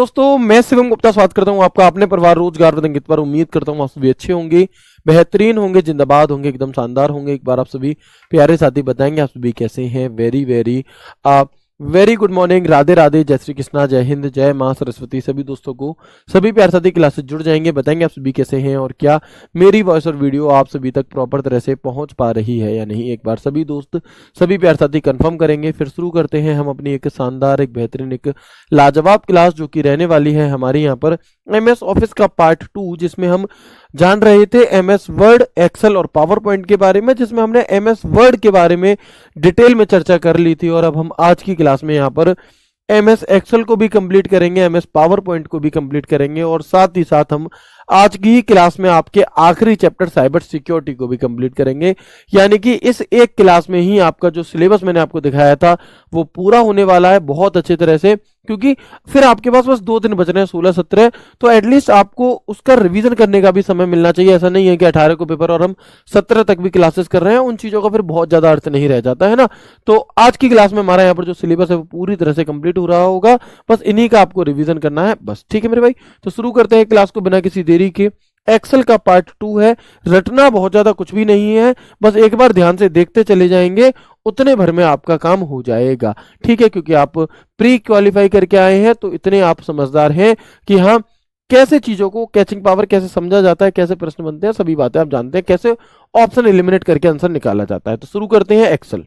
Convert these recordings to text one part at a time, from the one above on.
दोस्तों मैं शिवम गुप्ता स्वागत करता हूं आपका अपने परिवार रोजगार अंकित पर। उम्मीद करता हूं आप सभी अच्छे होंगे, बेहतरीन होंगे, जिंदाबाद होंगे, एकदम शानदार होंगे। एक बार आप सभी प्यारे साथी बताएंगे आप सभी कैसे हैं। Very very very good morning, Radhe Radhe, जय श्री कृष्णा, जय हिंद, जय मां सरस्वती। सभी दोस्तों को सभी प्यारे साथी क्लास से जुड़ जाएंगे, बताएंगे आप सभी कैसे हैं और क्या मेरी वॉइस और वीडियो आप सभी तक प्रॉपर तरह से पहुंच पा रही है या नहीं। एक बार सभी दोस्त सभी प्यारे साथी कंफर्म करेंगे, फिर शुरू करते हैं हम अपनी एक शानदार, एक बेहतरीन, एक लाजवाब क्लास जो कि रहने वाली है हमारी यहाँ पर MS ऑफिस का पार्ट 2, जिसमें हम जान रहे थे MS वर्ड, एक्सेल और पावर पॉइंट के बारे में, जिसमें हमने MS वर्ड के बारे में डिटेल में चर्चा कर ली थी। और अब हम आज की क्लास में यहाँ पर MS एक्सेल को भी कंप्लीट करेंगे, MS पावर पॉइंट को भी कंप्लीट करेंगे और साथ ही साथ हम आज की ही क्लास में आपके आखिरी चैप्टर साइबर सिक्योरिटी को भी कंप्लीट करेंगे। यानी कि इस एक क्लास में ही आपका जो सिलेबस मैंने आपको दिखाया था वो पूरा होने वाला है बहुत अच्छी तरह से, क्योंकि फिर आपके पास बस 2 दिन बच रहे हैं, 16-17, तो एटलीस्ट आपको उसका रिवीजन करने का भी समय मिलना चाहिए। ऐसा नहीं है कि 18 को पेपर और हम 17 तक भी क्लासेस कर रहे हैं, उन चीजों का फिर बहुत ज्यादा अर्थ नहीं रह जाता है ना। तो आज की क्लास में हमारा यहाँ पर जो सिलेबस है वो पूरी तरह से कंप्लीट हो रहा होगा, बस इन्हीं का आपको रिवीजन करना है बस। ठीक है मेरे भाई, तो शुरू करते हैं क्लास को बिना किसी देरी के। एक्सेल का पार्ट 2 है, रटना बहुत ज्यादा कुछ भी नहीं है, बस एक बार ध्यान से देखते चले जाएंगे, उतने भर में आपका काम हो जाएगा। ठीक है, क्योंकि आप प्री क्वालिफाई करके आए हैं तो इतने आप समझदार हैं कि हाँ कैसे चीजों को, कैचिंग पावर कैसे समझा जाता है, कैसे प्रश्न बनते हैं, सभी बातें आप जानते हैं, कैसे ऑप्शन एलिमिनेट करके आंसर निकाला जाता है। तो शुरू करते हैं एक्सेल।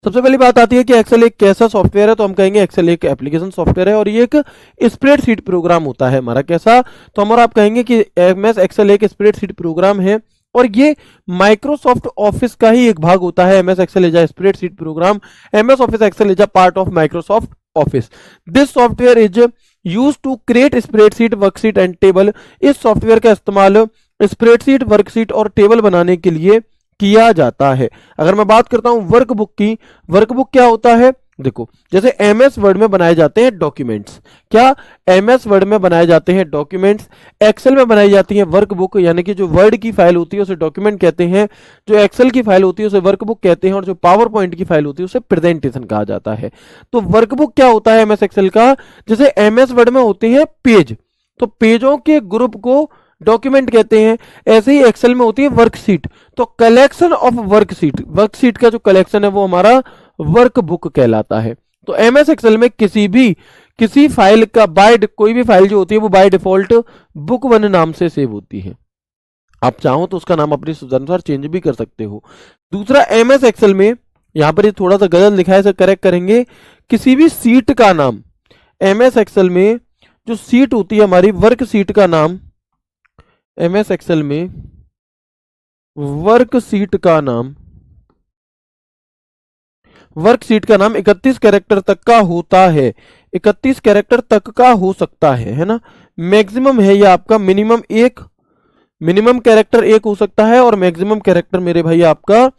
सबसे पहली बात आती है कि एक्सेल एक कैसा सॉफ्टवेयर है, तो हम कहेंगे एक्सेल एक एप्लीकेशन सॉफ्टवेयर है और ये एक स्प्रेडशीट प्रोग्राम होता है हमारा। कैसा? तो हमारा आप कहेंगे कि MS एक्सेल एक स्प्रेडशीट प्रोग्राम है और ये माइक्रोसॉफ्ट ऑफिस का ही एक भाग होता है। MS Excel is a spreadsheet program, MS Office Excel is a part of Microsoft Office. This software is use to create spreadsheet, worksheet and table. इस सॉफ्टवेयर का इस्तेमाल स्प्रेडशीट, वर्कशीट और टेबल बनाने के लिए किया जाता है। अगर मैं बात करता हूं वर्कबुक की, वर्कबुक क्या होता है? देखो, जैसे MS वर्ड में बनाए जाते हैं डॉक्यूमेंट्स, क्या MS वर्ड में बनाए जाते हैं डॉक्यूमेंट्स, एक्सेल में बनाई जाती है वर्कबुक। यानी कि जो वर्ड की फाइल होती है उसे डॉक्यूमेंट कहते हैं, जो एक्सेल की फाइल होती है उसे वर्कबुक कहते हैं और जो पावर पॉइंट की फाइल होती है उसे प्रेजेंटेशन कहा जाता है। तो वर्कबुक क्या होता है MS एक्सेल का? जैसे MS वर्ड में होते हैं पेज, तो पेजों के ग्रुप को डॉक्यूमेंट कहते हैं, ऐसे ही एक्सेल में होती है वर्कशीट, तो कलेक्शन ऑफ वर्कशीट, वर्कशीट का जो कलेक्शन है वो हमारा वर्कबुक कहलाता है। तो MS एक्सेल में किसी फाइल का कोई भी फाइल जो होती है वो बाय डिफॉल्ट बुक 1 नाम से सेव होती है। आप चाहो तो उसका नाम अपनी सुविधानुसार चेंज भी कर सकते हो। दूसरा, MS एक्सेल में यहां पर ये थोड़ा सा गलत लिखा है, इसे करेक्ट करेंगे। किसी भी सीट का नाम MS एक्सेल में, जो सीट होती है हमारी वर्कशीट का नाम, MS एक्सेल में वर्कशीट का नाम 31 कैरेक्टर तक का होता है, 31 कैरेक्टर तक का हो सकता है ना। मैक्सिमम है या आपका मिनिमम कैरेक्टर 1 हो सकता है और मैक्सिमम कैरेक्टर मेरे भाई आपका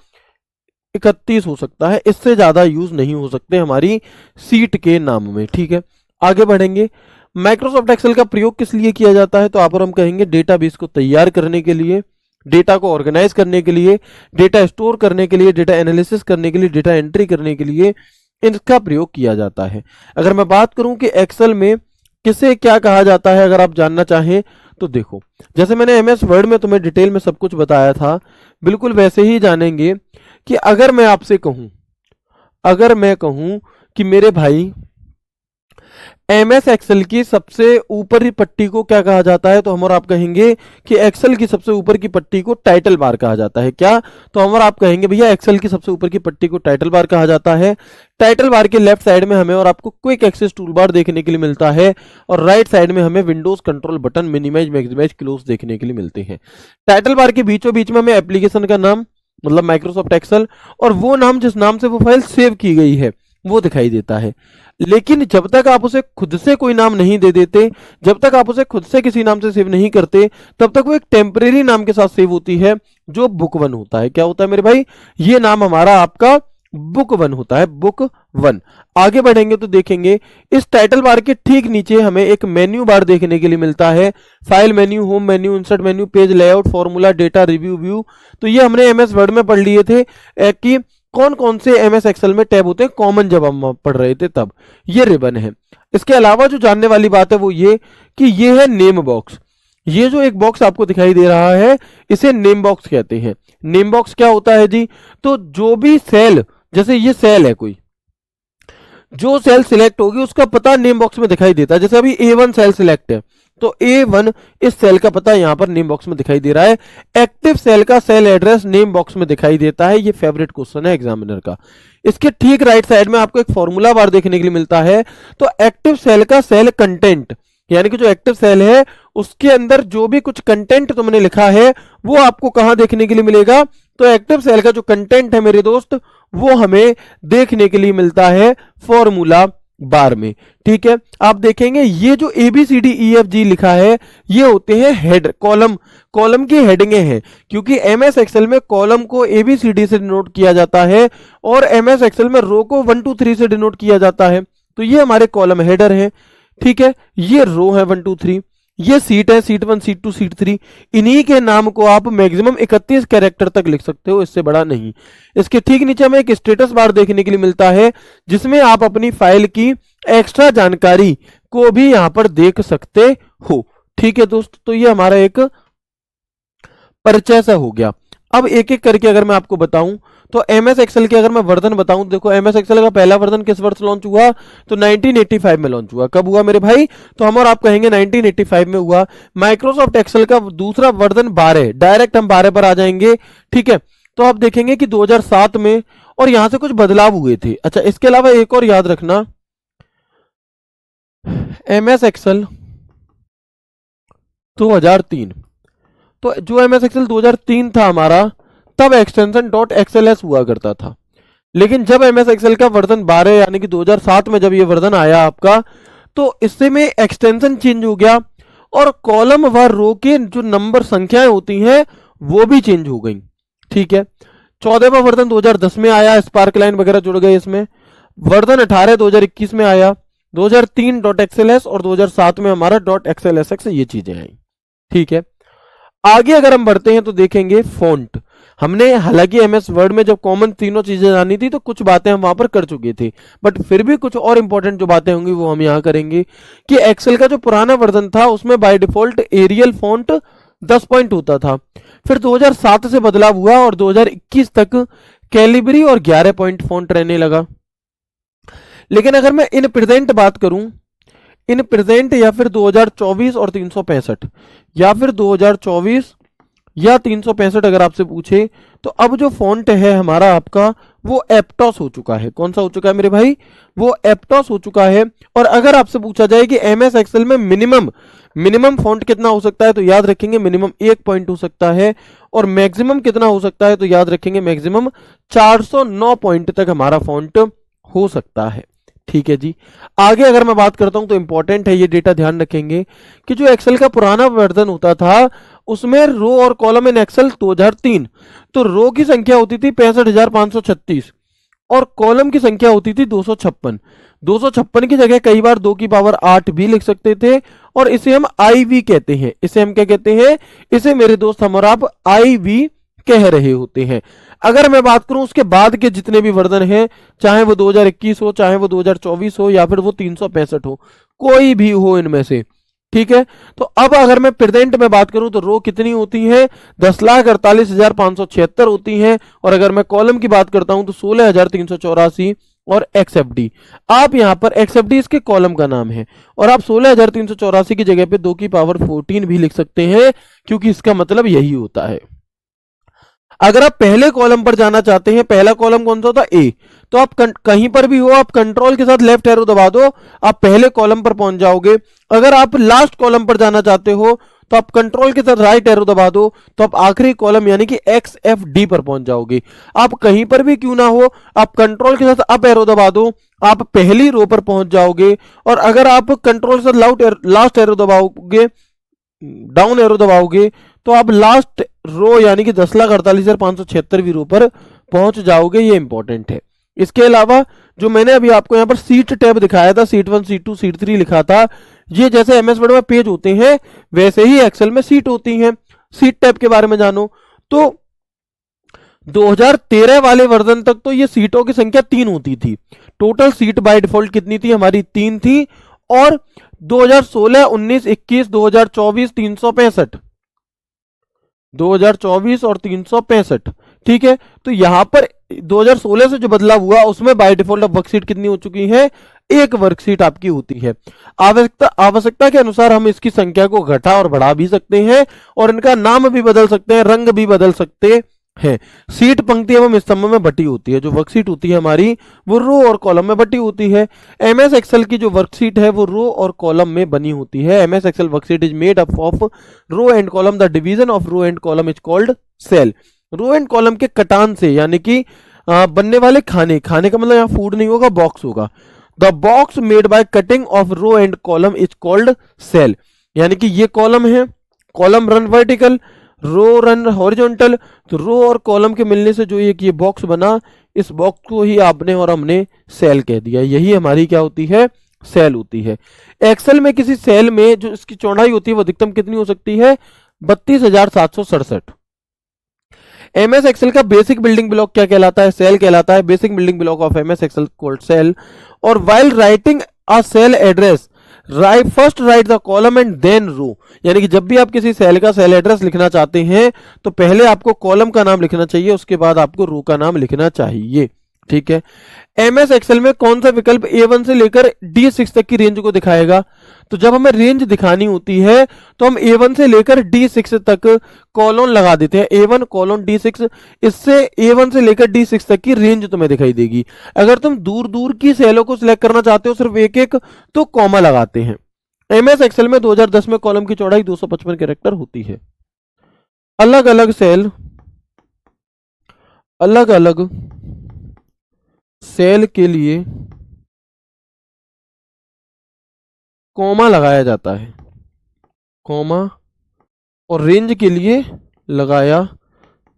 31 हो सकता है, इससे ज्यादा यूज नहीं हो सकते हमारी सीट के नाम में। ठीक है, आगे बढ़ेंगे। माइक्रोसॉफ्ट एक्सेल का प्रयोग किस लिए किया जाता है? तो आप और हम कहेंगे डेटाबेस को तैयार करने के लिए, डेटा को ऑर्गेनाइज करने के लिए, डेटा स्टोर करने के लिए, डेटा एनालिसिस करने के लिए, डेटा एंट्री करने के लिए इसका प्रयोग किया जाता है। अगर मैं बात करूं कि एक्सेल में किसे क्या कहा जाता है, अगर आप जानना चाहें तो देखो, जैसे मैंने MS वर्ड में तुम्हें डिटेल में सब कुछ बताया था, बिल्कुल वैसे ही जानेंगे कि अगर मैं आपसे कहूं कि मेरे भाई MS एक्सेल की सबसे ऊपरी पट्टी को क्या कहा जाता है, तो हम और आप कहेंगे कि एक्सेल की सबसे ऊपर की पट्टी को टाइटल बार कहा जाता है। क्या? तो हम और आप कहेंगे भैया एक्सेल की सबसे ऊपर की पट्टी को टाइटल बार कहा जाता है। टाइटल बार के लेफ्ट साइड में हमें और आपको क्विक एक्सेस टूल बार देखने के लिए मिलता है और राइट साइड में हमें Windows control button, minimize, maximize, close देखने के लिए मिलते हैं। टाइटल बार के बीचों बीच में हमें एप्लीकेशन का नाम, मतलब माइक्रोसॉफ्ट एक्सेल, और वो नाम जिस नाम से वो फाइल सेव की गई है वो दिखाई देता है। लेकिन जब तक आप उसे खुद से कोई नाम नहीं दे देते, जब तक आप उसे खुद से किसी नाम से सेव नहीं करते, तब तक वो एक टेम्परेरी नाम के साथ सेव होती है जो बुक 1 होता है। क्या होता है मेरे भाई? ये नाम हमारा आपका बुक 1 होता है, बुक 1। आगे बढ़ेंगे तो देखेंगे इस टाइटल बार के ठीक नीचे हमें एक मेन्यू बार देखने के लिए मिलता है, file menu, home menu, insert menu, page layout, formula, data, review, view. तो ये हमने MS वर्ड में पढ़ लिए थे कि कौन कौन से MS एक्सेल में टैब होते हैं, कॉमन जब हम पढ़ रहे थे तब। ये रिबन है। इसके अलावा जो जानने वाली बात है वो ये कि ये है नेम बॉक्स। ये जो एक बॉक्स आपको दिखाई दे रहा है इसे नेम बॉक्स कहते हैं। नेम बॉक्स क्या होता है जी? तो जो भी सेल, जैसे ये सेल है कोई, जो सेल सिलेक्ट होगी उसका पता नेम बॉक्स में दिखाई देता है। जैसे अभी A1 सेल सिलेक्ट है तो A1 इस सेल का पता यहां पर नेम बॉक्स में दिखाई दे रहा है। एक्टिव सेल का सेल एड्रेस नेम बॉक्स में दिखाई देता है। ये फेवरेट क्वेश्चन है एग्जामिनर का। इसके ठीक राइट साइड में आपको एक फॉर्मूला बार देखने के लिए मिलता है। तो एक्टिव सेल का सेल कंटेंट, यानी कि जो एक्टिव सेल है उसके अंदर जो भी कुछ कंटेंट तुमने लिखा है वो आपको कहां देखने के लिए मिलेगा? तो एक्टिव सेल का जो कंटेंट है मेरे दोस्त वो हमें देखने के लिए मिलता है फॉर्मूला बार में। ठीक है, आप देखेंगे ये जो ABCDEFG लिखा है ये होते हैं हेड कॉलम, कॉलम की हेडिंगें हैं। क्योंकि MS एक्सेल में कॉलम को ABCD से डिनोट किया जाता है और MS एक्सेल में रो को 1 2 3 से डिनोट किया जाता है। तो ये हमारे कॉलम हेडर हैं। ठीक है, ये रो है 1 2 3, ये सीट है, सीट 1 सीट 2 सीट 3। इन्हीं के नाम को आप मैक्सिमम 31 कैरेक्टर तक लिख सकते हो, इससे बड़ा नहीं। इसके ठीक नीचे हमें एक स्टेटस बार देखने के लिए मिलता है जिसमें आप अपनी फाइल की एक्स्ट्रा जानकारी को भी यहां पर देख सकते हो। ठीक है दोस्त, तो ये हमारा एक परिचय सा हो गया। अब एक एक करके अगर मैं आपको बताऊं तो MS एक्सेल के अगर मैं वर्जन बताऊं, देखो MS एक्सेल का पहला वर्जन किस वर्ष लॉन्च हुआ? तो 1985 में लॉन्च हुआ। कब हुआ मेरे भाई? तो हम और आप कहेंगे 1985 में हुआ। माइक्रोसॉफ्ट एक्सेल का दूसरा वर्जन 12, डायरेक्ट हम 12 पर आ जाएंगे। ठीक है, तो आप देखेंगे कि 2007 में, और यहां से कुछ बदलाव हुए थे। अच्छा, इसके अलावा एक और याद रखना, MS एक्सेल 2003, तो जो MS एक्सेल 2003 था हमारा, तब एक्सटेंशन .xls हुआ करता था। लेकिन जब MS एक्सेल का वर्जन 12 यानी कि 2007 में जब ये वर्जन आया आपका, तो इससे में एक्सटेंशन चेंज हो गया और कॉलम व रो के जो नंबर संख्याएं होती हैं वो भी चेंज हो गई। ठीक है, 14वां वर्जन 2010 में आया, स्पार्क लाइन वगैरह जुड़ गए इसमें। वर्जन 18 2021 में आया, 2003 .xls और 2007 में हमारा .xlsx ये चीजें आई। ठीक है, आगे अगर हम बढ़ते हैं तो देखेंगे फॉन्ट। हमने हालांकि MS वर्ड में जब कॉमन तीनों चीजें जानी थी तो कुछ बातें हम वहां पर कर चुके थे, बट फिर भी कुछ और इंपॉर्टेंट जो बातें होंगी वो हम यहां करेंगे। कि एक्सेल का जो पुराना वर्जन था उसमें by default Arial font 10 point होता था। फिर 2007 से बदलाव हुआ और 2021 तक कैलिबरी और 11 पॉइंट फॉन्ट रहने लगा। लेकिन अगर मैं इन प्रेजेंट बात करूं, इन प्रेजेंट या फिर 2024 और 365, या फिर 2024 या 365 अगर आपसे पूछे, तो अब जो फॉन्ट है हमारा आपका वो एप्टॉस हो चुका है। कौन सा हो चुका है मेरे भाई? वो एप्टॉस हो चुका है। और अगर आपसे पूछा जाए कि MS एक्सेल में मिनिमम फॉन्ट कितना हो सकता है, तो याद रखेंगे मिनिमम 1 पॉइंट हो सकता है, और मैक्सिमम कितना हो सकता है, तो याद रखेंगे मैक्सिमम 409 पॉइंट तक हमारा फॉन्ट हो सकता है। ठीक है जी, आगे अगर मैं बात करता हूं तो इंपॉर्टेंट है ये डेटा, ध्यान रखेंगे कि जो एक्सेल का पुराना वर्जन होता था उसमें रो और कॉलम इन एक्सेल 2003, तो रो की संख्या होती थी 65,536 और कॉलम की संख्या होती थी 256। 256 की जगह कई बार 2 की पावर 8 भी लिख सकते थे, और इसे हम IV कहते हैं। इसे हम क्या कहते हैं? इसे मेरे दोस्त हम और आप IV कह रहे होते हैं। अगर मैं बात करूं उसके बाद के जितने भी वर्जन हैं, चाहे वो 2021 हो, चाहे वो 2024 हो, या फिर वो 365 हो, कोई भी हो इनमें से, ठीक है, तो अब अगर मैं प्रेजेंट में बात करूं तो रो कितनी होती है? 10,48,576 होती हैं। और अगर मैं कॉलम की बात करता हूं तो 16,384 और XFD। आप यहां पर XFD इसके कॉलम का नाम है, और आप 16,384 की जगह पे 2 की पावर 14 भी लिख सकते हैं, क्योंकि इसका मतलब यही होता है। अगर आप पहले कॉलम पर जाना चाहते हैं, पहला कॉलम कौन सा होता है? A, तो आप कहीं पर भी हो, आप कंट्रोल के साथ लेफ्ट एरो दबा दो, आप पहले कॉलम पर पहुंच जाओगे। अगर आप लास्ट कॉलम पर जाना चाहते हो तो आप कंट्रोल के साथ राइट एरो दबा दो, तो आप आखिरी कॉलम यानी कि XFD पर पहुंच जाओगे। आप कहीं पर भी क्यों ना हो, आप कंट्रोल के साथ अप एरो दबा दो, आप पहली रो पर पहुंच जाओगे। और अगर आप कंट्रोल के साथ लास्ट एरो दबाओगे, डाउन एरो दबाओगे, तो आप लास्ट रो यानी कि 10,48,576वीं रो पर पहुंच जाओगे। ये इंपॉर्टेंट है। इसके अलावा जो मैंने अभी आपको यहां पर सीट टैब दिखाया था, सीट 1 सीट 2 सीट 3 लिखा था, ये जैसे MS वर्ड में पेज होते हैं वैसे ही एक्सेल में सीट होती हैं। सीट टैब के बारे में जानो तो 2013 वाले वर्जन तक तो ये सीटों की संख्या 3 होती थी। टोटल सीट बाय डिफॉल्ट कितनी थी हमारी? 3 थी। और 2016, 19, 21, 2024 365, 2024 और 365, ठीक है। तो यहां पर 2016 से जो बदलाव हुआ उसमें बाय डिफॉल्ट अब वर्कशीट कितनी हो चुकी है, एक वर्कशीट आपकी होती है। आवश्यकता के अनुसार हम इसकी संख्या को घटा और बढ़ा भी सकते हैं और इनका नाम भी बदल सकते हैं, रंग भी बदल सकते हैं। सीट पंक्ति एवं स्तंभ में बटी होती है। जो वर्कशीट होती है हमारी वो रो और कॉलम में बटी होती है। एमएस एक्सेल की जो वर्कशीट है वो रो और कॉलम में बनी होती है। MS Excel worksheet is made up of row and column. The division of row and column is called cell. Row and column के कटान से यानी कि बनने वाले खाने का मतलब यहाँ फूड नहीं होगा, बॉक्स होगा। The box made by cutting of row and column is called cell. यानी कि ये कॉलम है, column run vertical, row run horizontal. तो रो और कॉलम के मिलने से जो ये बॉक्स बना, इस बॉक्स को ही आपने और हमने सेल कह दिया। यही हमारी क्या होती है, सेल होती है। एक्सेल में किसी सेल में जो इसकी चौड़ाई होती है वो अधिकतम कितनी हो सकती है, 32,767। एमएस एक्सेल का बेसिक बिल्डिंग ब्लॉक क्या कहलाता है, सेल कहलाता है। Basic building block of MS Excel called cell. और while writing a cell address first write the column and then row. यानी कि जब भी आप किसी सेल का सेल एड्रेस लिखना चाहते हैं तो पहले आपको कॉलम का नाम लिखना चाहिए, उसके बाद आपको रो का नाम लिखना चाहिए, ठीक है। एमएस एक्सेल में कौन सा विकल्प A1 से लेकर D6 तक की रेंज को दिखाएगा। तो जब हमें रेंज दिखानी होती है तो हम A1 से लेकर D6 तक कॉलन लगा देते हैं, A1 कॉलन D6। इससे A1 से लेकर D6 तक की रेंज तुम्हें दिखाई देगी। अगर तुम दूर दूर की सेलों को सिलेक्ट करना चाहते हो सिर्फ एक एक, तो कॉमा लगाते हैं। एमएस एक्सेल में 2010 में कॉलम की चौड़ाई 255 कैरेक्टर होती है। अलग अलग सेल, अलग अलग सेल के लिए कॉमा लगाया जाता है, कॉमा, और रेंज के लिए लगाया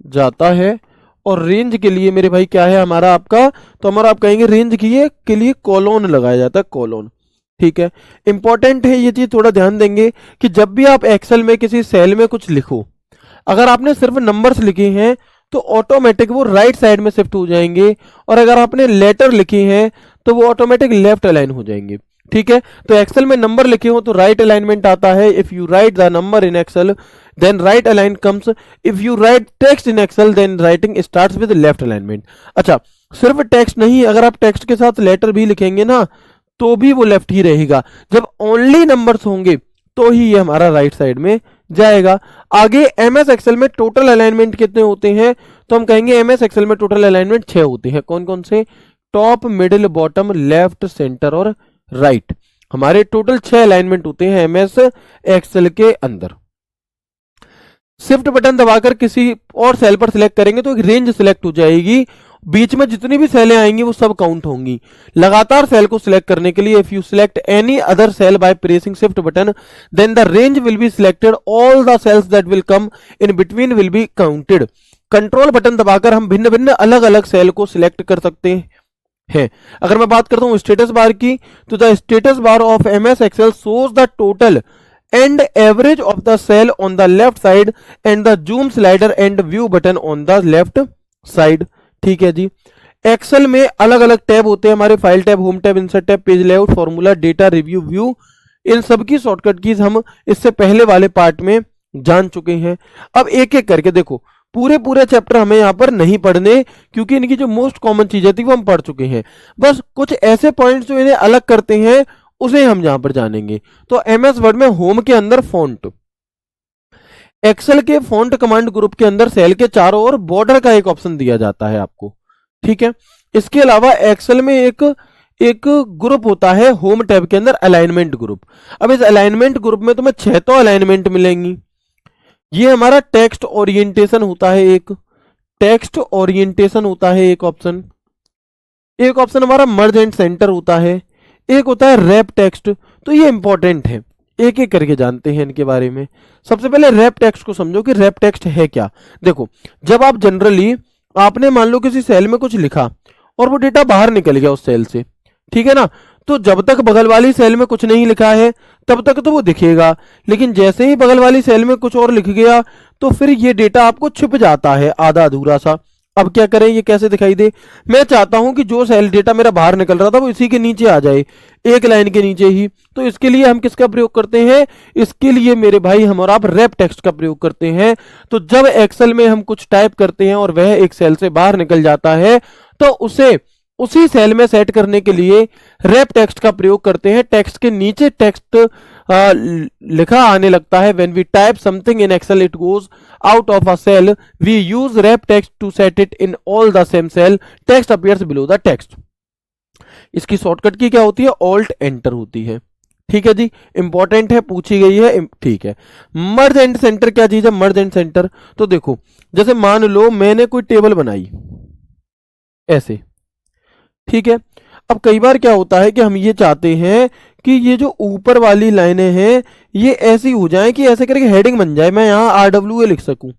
जाता है। और रेंज के लिए मेरे भाई क्या है हमारा आपका, तो हमारा आप कहेंगे रेंज के लिए कॉलोन लगाया जाता है, कॉलोन, ठीक है। इंपॉर्टेंट है ये चीज, थोड़ा ध्यान देंगे कि जब भी आप एक्सेल में किसी सेल में कुछ लिखो, अगर आपने सिर्फ नंबर्स लिखे हैं तो ऑटोमेटिक वो राइट साइड में शिफ्ट हो जाएंगे, और अगर आपने लेटर लिखे हैं तो वो ऑटोमेटिक लेफ्ट अलाइन हो जाएंगे, ठीक है। तो एक्सेल में नंबर लिखे हो तो राइट अलाइनमेंट आता है। If you write the number in Excel then right align comes. If you write text in Excel then writing starts with left alignment. अच्छा, सिर्फ टेक्स्ट नहीं, अगर आप टेक्स्ट के साथ लेटर भी लिखेंगे ना तो भी वो लेफ्ट ही रहेगा। जब ओनली नंबर्स होंगे तो ही ये हमारा राइट साइड में जाएगा। आगे एमएस एक्सेल में टोटल अलाइनमेंट कितने होते हैं, तो हम कहेंगे एमएस एक्सेल में टोटल अलाइनमेंट 6 होते हैं। कौन कौन से, top, middle, bottom, left, centre और राइट। हमारे टोटल 6 अलाइनमेंट होते हैं एमएस एक्सेल के अंदर। शिफ्ट बटन दबाकर किसी और सेल पर सिलेक्ट करेंगे तो एक रेंज सिलेक्ट हो जाएगी, बीच में जितनी भी सेलें आएंगी वो सब काउंट होंगी। लगातार सेल को सिलेक्ट करने के लिए if you select any other cell by pressing shift button then the range will be selected, all the cells that will come in between will be counted. Control button दबाकर हम भिन्न भिन्न अलग अलग सेल को सिलेक्ट कर सकते हैं। अगर मैं बात करता हूं स्टेटस बार की, तो the status bar of MS Excel shows the total and average of the cell on the left side and the zoom slider and view button on the left side, ठीक है जी। Excel में अलग अलग tab होते हैं हमारे, file tab, home tab, insert tab, page layout, formula, data, review, view. इन सब की शॉर्टकट कीज हम इससे पहले वाले पार्ट में जान चुके हैं। अब एक एक करके देखो, पूरे चैप्टर हमें यहाँ पर नहीं पढ़ने क्योंकि इनकी जो मोस्ट कॉमन चीजें थी वो हम पढ़ चुके हैं। बस कुछ ऐसे पॉइंट्स जो इन्हें अलग करते हैं उसे हम यहां पर जानेंगे। तो एमएस वर्ड में होम के अंदर फॉन्ट, एक्सेल के फॉन्ट कमांड ग्रुप के अंदर सेल के चारों ओर बॉर्डर का एक ऑप्शन दिया जाता है आपको, ठीक है। इसके अलावा एक्सेल में एक ग्रुप होता है होम टैब के अंदर, अलाइनमेंट ग्रुप। अब इस अलाइनमेंट ग्रुप में तुम्हें 6 तो अलाइनमेंट मिलेंगी। ये हमारा टेक्स्ट ओरिएंटेशन होता है, एक टेक्स्ट ओरिएंटेशन होता है एक ऑप्शन हमारा मर्ज एंड सेंटर होता है, एक होता है रैप टेक्स्ट। तो ये इंपॉर्टेंट है, एक एक करके जानते हैं इनके बारे में। सबसे पहले रैप टेक्स्ट को समझो कि रैप टेक्स्ट है क्या। देखो, जब आप जनरली आपने मान लो किसी सेल में कुछ लिखा और वो डेटा बाहर निकल गया उस सेल से, ठीक है ना, तो जब तक बगल वाली सेल में कुछ नहीं लिखा है तब तक तो वो दिखेगा, लेकिन जैसे ही बगल वाली सेल में कुछ और लिख गया तो फिर ये डेटा आपको छिप जाता है आधा अधूरा सा। अब क्या करें, ये कैसे दिखाई दे? मैं चाहता हूं कि जो सेल डेटा मेरा बाहर निकल रहा था वो इसी के नीचे आ जाए, एक लाइन के नीचे ही। तो इसके लिए हम किसका प्रयोग करते हैं? इसके लिए मेरे भाई हम और आप रैप टेक्स्ट का प्रयोग करते हैं। तो जब एक्सेल में हम कुछ टाइप करते हैं और वह एक सेल से बाहर निकल जाता है, तो उसे उसी सेल में सेट करने के लिए रैप टेक्स्ट का प्रयोग करते हैं। टेक्स्ट के नीचे टेक्स्ट लिखा आने लगता है। When we type something in Excel it goes out of a cell, we use wrap text to set it in all the same cell, text appears below the text. इसकी shortcut key क्या होती है? Alt enter होती है। ठीक है जी, important है, पूछी गई है। ठीक है, मर्ज एंड सेंटर क्या चीज है? मर्ज एंड सेंटर, तो देखो जैसे मान लो मैंने कोई टेबल बनाई ऐसे, ठीक है। अब कई बार क्या होता है कि हम ये चाहते हैं कि ये जो ऊपर वाली लाइनें हैं ये ऐसी हो जाएं कि ऐसे करके हेडिंग बन जाए, मैं यहां RWA लिख सकूं।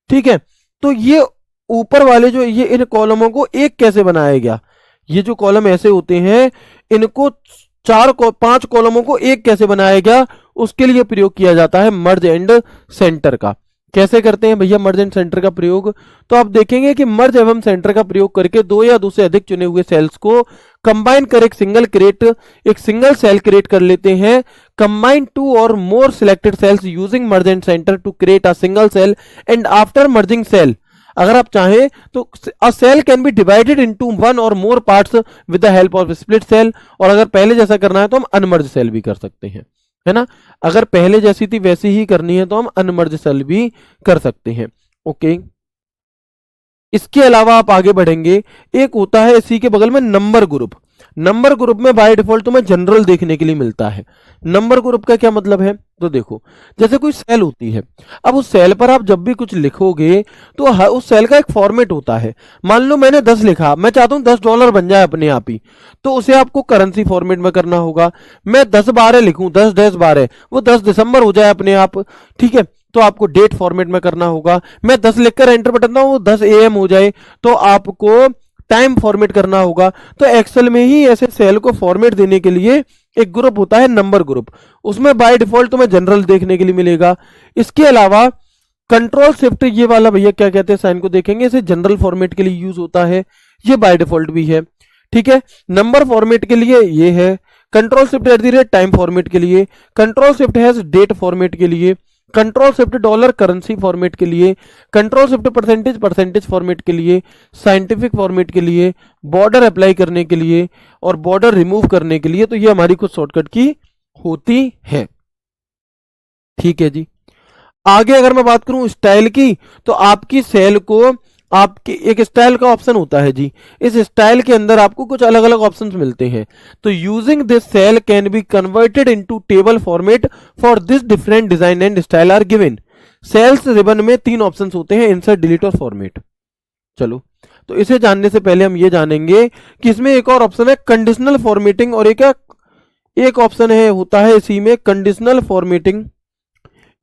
ठीक है, तो ये ऊपर वाले जो ये इन कॉलमों को एक कैसे बनाया गया? ये जो कॉलम ऐसे होते हैं इनको पांच कॉलमों को एक कैसे बनाया गया, उसके लिए प्रयोग किया जाता है मर्ज एंड सेंटर का। कैसे करते हैं भैया मर्ज एंड सेंटर का प्रयोग? तो आप देखेंगे कि मर्ज एवं सेंटर का प्रयोग करके दो या दो से अधिक चुने हुए सेल्स को कंबाइन कर एक सिंगल सेल क्रिएट कर लेते हैं। Combine two or more selected cells using merge and centre to create a single cell and after merging cell, अगर आप चाहें तो a cell can be divided into one or more parts with the help of split cell. और अगर पहले जैसा करना है तो हम अनमर्ज सेल भी कर सकते हैं, है ना। अगर पहले जैसी थी वैसी ही करनी है तो हम अनमर्ज सेल भी कर सकते हैं। ओके, इसके अलावा आप आगे बढ़ेंगे, एक होता है इसी के बगल में नंबर ग्रुप। नंबर ग्रुप में बाय डिफॉल्ट तुम्हें जनरल देखने के लिए मिलता है। नंबर ग्रुप का क्या मतलब है? तो देखो जैसे कोई सेल होती है, अब उस सेल पर आप जब भी कुछ लिखोगे तो उस सेल का एक फॉर्मेट होता है। मान लो मैंने 10 लिखा, मैं चाहता हूं $10 बन जाए अपने आप ही, तो उसे आपको करेंसी फॉर्मेट में करना होगा। मैं 10/12 लिखूं, 10-12, वो 10 दिसंबर हो जाए अपने आप, ठीक है, तो आपको डेट फॉर्मेट में करना होगा। मैं 10 लिखकर एंटर बटन वो 10 AM हो जाए तो आपको टाइम फॉर्मेट करना होगा। तो एक्सेल में ही ऐसे सेल को फॉर्मेट देने के लिए एक ग्रुप होता है नंबर ग्रुप, उसमें बाय डिफॉल्ट तुम्हें जनरल देखने के लिए मिलेगा। इसके अलावा कंट्रोल शिफ्ट ये वाला भैया क्या कहते हैं साइन को देखेंगे, इसे जनरल फॉर्मेट के लिए यूज होता है, ये बाय डिफॉल्ट भी है। ठीक है, नंबर फॉर्मेट के लिए ये है, कंट्रोल शिफ्ट @ टाइम फॉर्मेट के लिए, control shift hash date format के लिए, control shift dollar currency format के लिए, कंट्रोल शिफ्ट परसेंटेज फॉर्मेट के लिए, साइंटिफिक फॉर्मेट के लिए, बॉर्डर अप्लाई करने के लिए और बॉर्डर रिमूव करने के लिए। तो ये हमारी कुछ शॉर्टकट की होती है। ठीक है जी, आगे अगर मैं बात करूं स्टाइल की, तो आपकी सेल को आपकी एक स्टाइल का ऑप्शन होता है जी। इस स्टाइल के अंदर आपको कुछ अलग अलग ऑप्शंस मिलते हैं। तो using this cell can be converted into table format for this different design and style are given. Cells ribbon में 3 ऑप्शंस होते हैं, इंसर्ट, डिलीट और फॉर्मेट। चलो, तो इसे जानने से पहले हम ये जानेंगे कि इसमें एक और ऑप्शन है कंडीशनल फॉर्मेटिंग, और एक ऑप्शन है होता है इसी में कंडीशनल फॉर्मेटिंग,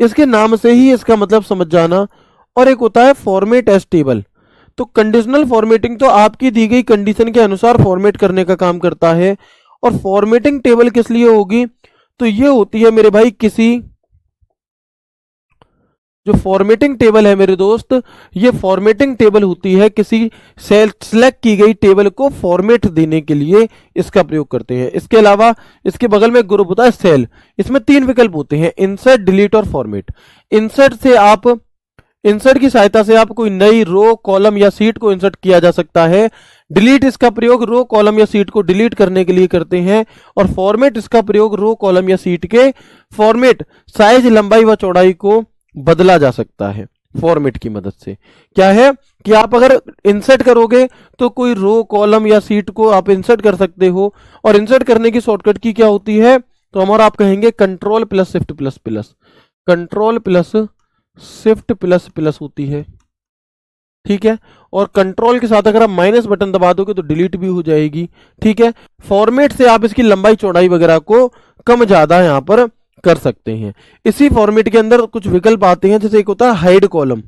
इसके नाम से ही इसका मतलब समझ जाना। और एक होता है फॉर्मेट एज टेबल। तो कंडीशनल फॉर्मेटिंग तो आपकी दी गई कंडीशन के अनुसार फॉर्मेट करने का काम करता है। और फॉर्मेटिंग टेबल किस लिए होगी? तो ये होती है मेरे भाई जो फॉर्मेटिंग टेबल है मेरे दोस्त, ये फॉर्मेटिंग टेबल होती है किसी सेल सेलेक्ट की गई टेबल को फॉर्मेट देने के लिए इसका प्रयोग करते हैं। इसके अलावा इसके बगल में ग्रुप होता है सेल, इसमें 3 विकल्प होते हैं, इंसर्ट, डिलीट और फॉर्मेट। इंसर्ट की सहायता से आप कोई नई रो, कॉलम या सीट को इंसर्ट किया जा सकता है। डिलीट इसका प्रयोग रो, कॉलम या सीट को डिलीट करने के लिए करते हैं। और फॉर्मेट इसका प्रयोग रो, कॉलम या सीट के फॉर्मेट, साइज, लंबाई व चौड़ाई को बदला जा सकता है फॉर्मेट की मदद से। क्या है कि आप अगर इंसर्ट करोगे तो कोई रो, कॉलम या सीट को आप इंसर्ट कर सकते हो। और इंसर्ट करने की शॉर्टकट की क्या होती है? तो हमारा आप कहेंगे control plus shift plus plus, control plus shift plus plus होती है। ठीक है, और कंट्रोल के साथ अगर आप माइनस बटन दबा दोगे तो डिलीट भी हो जाएगी। ठीक है, फॉर्मेट से आप इसकी लंबाई, चौड़ाई वगैरह को कम ज्यादा यहां पर कर सकते हैं। इसी फॉर्मेट के अंदर कुछ विकल्प आते हैं, जैसे एक होता है हाइड कॉलम,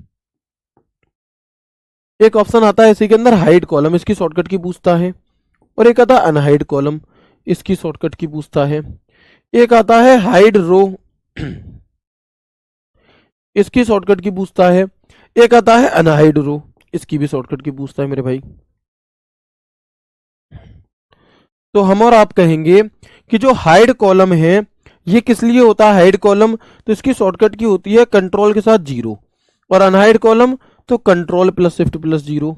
एक ऑप्शन आता है इसी के अंदर हाइड कॉलम, इसकी शॉर्टकट की पूछता है। और एक आता है अनहाइड कॉलम, इसकी शॉर्टकट की पूछता है। एक आता है हाइड रो, इसकी शॉर्टकट की पूछता है। एक आता है अनहाइड रो, इसकी भी शॉर्टकट की पूछता है मेरे भाई। तो हम और आप कहेंगे कि जो हाइड कॉलम है ये किस लिए होता है हाइड कॉलम, तो इसकी शॉर्टकट की होती है कंट्रोल के साथ 0, और अनहाइड कॉलम तो control plus shift plus 0,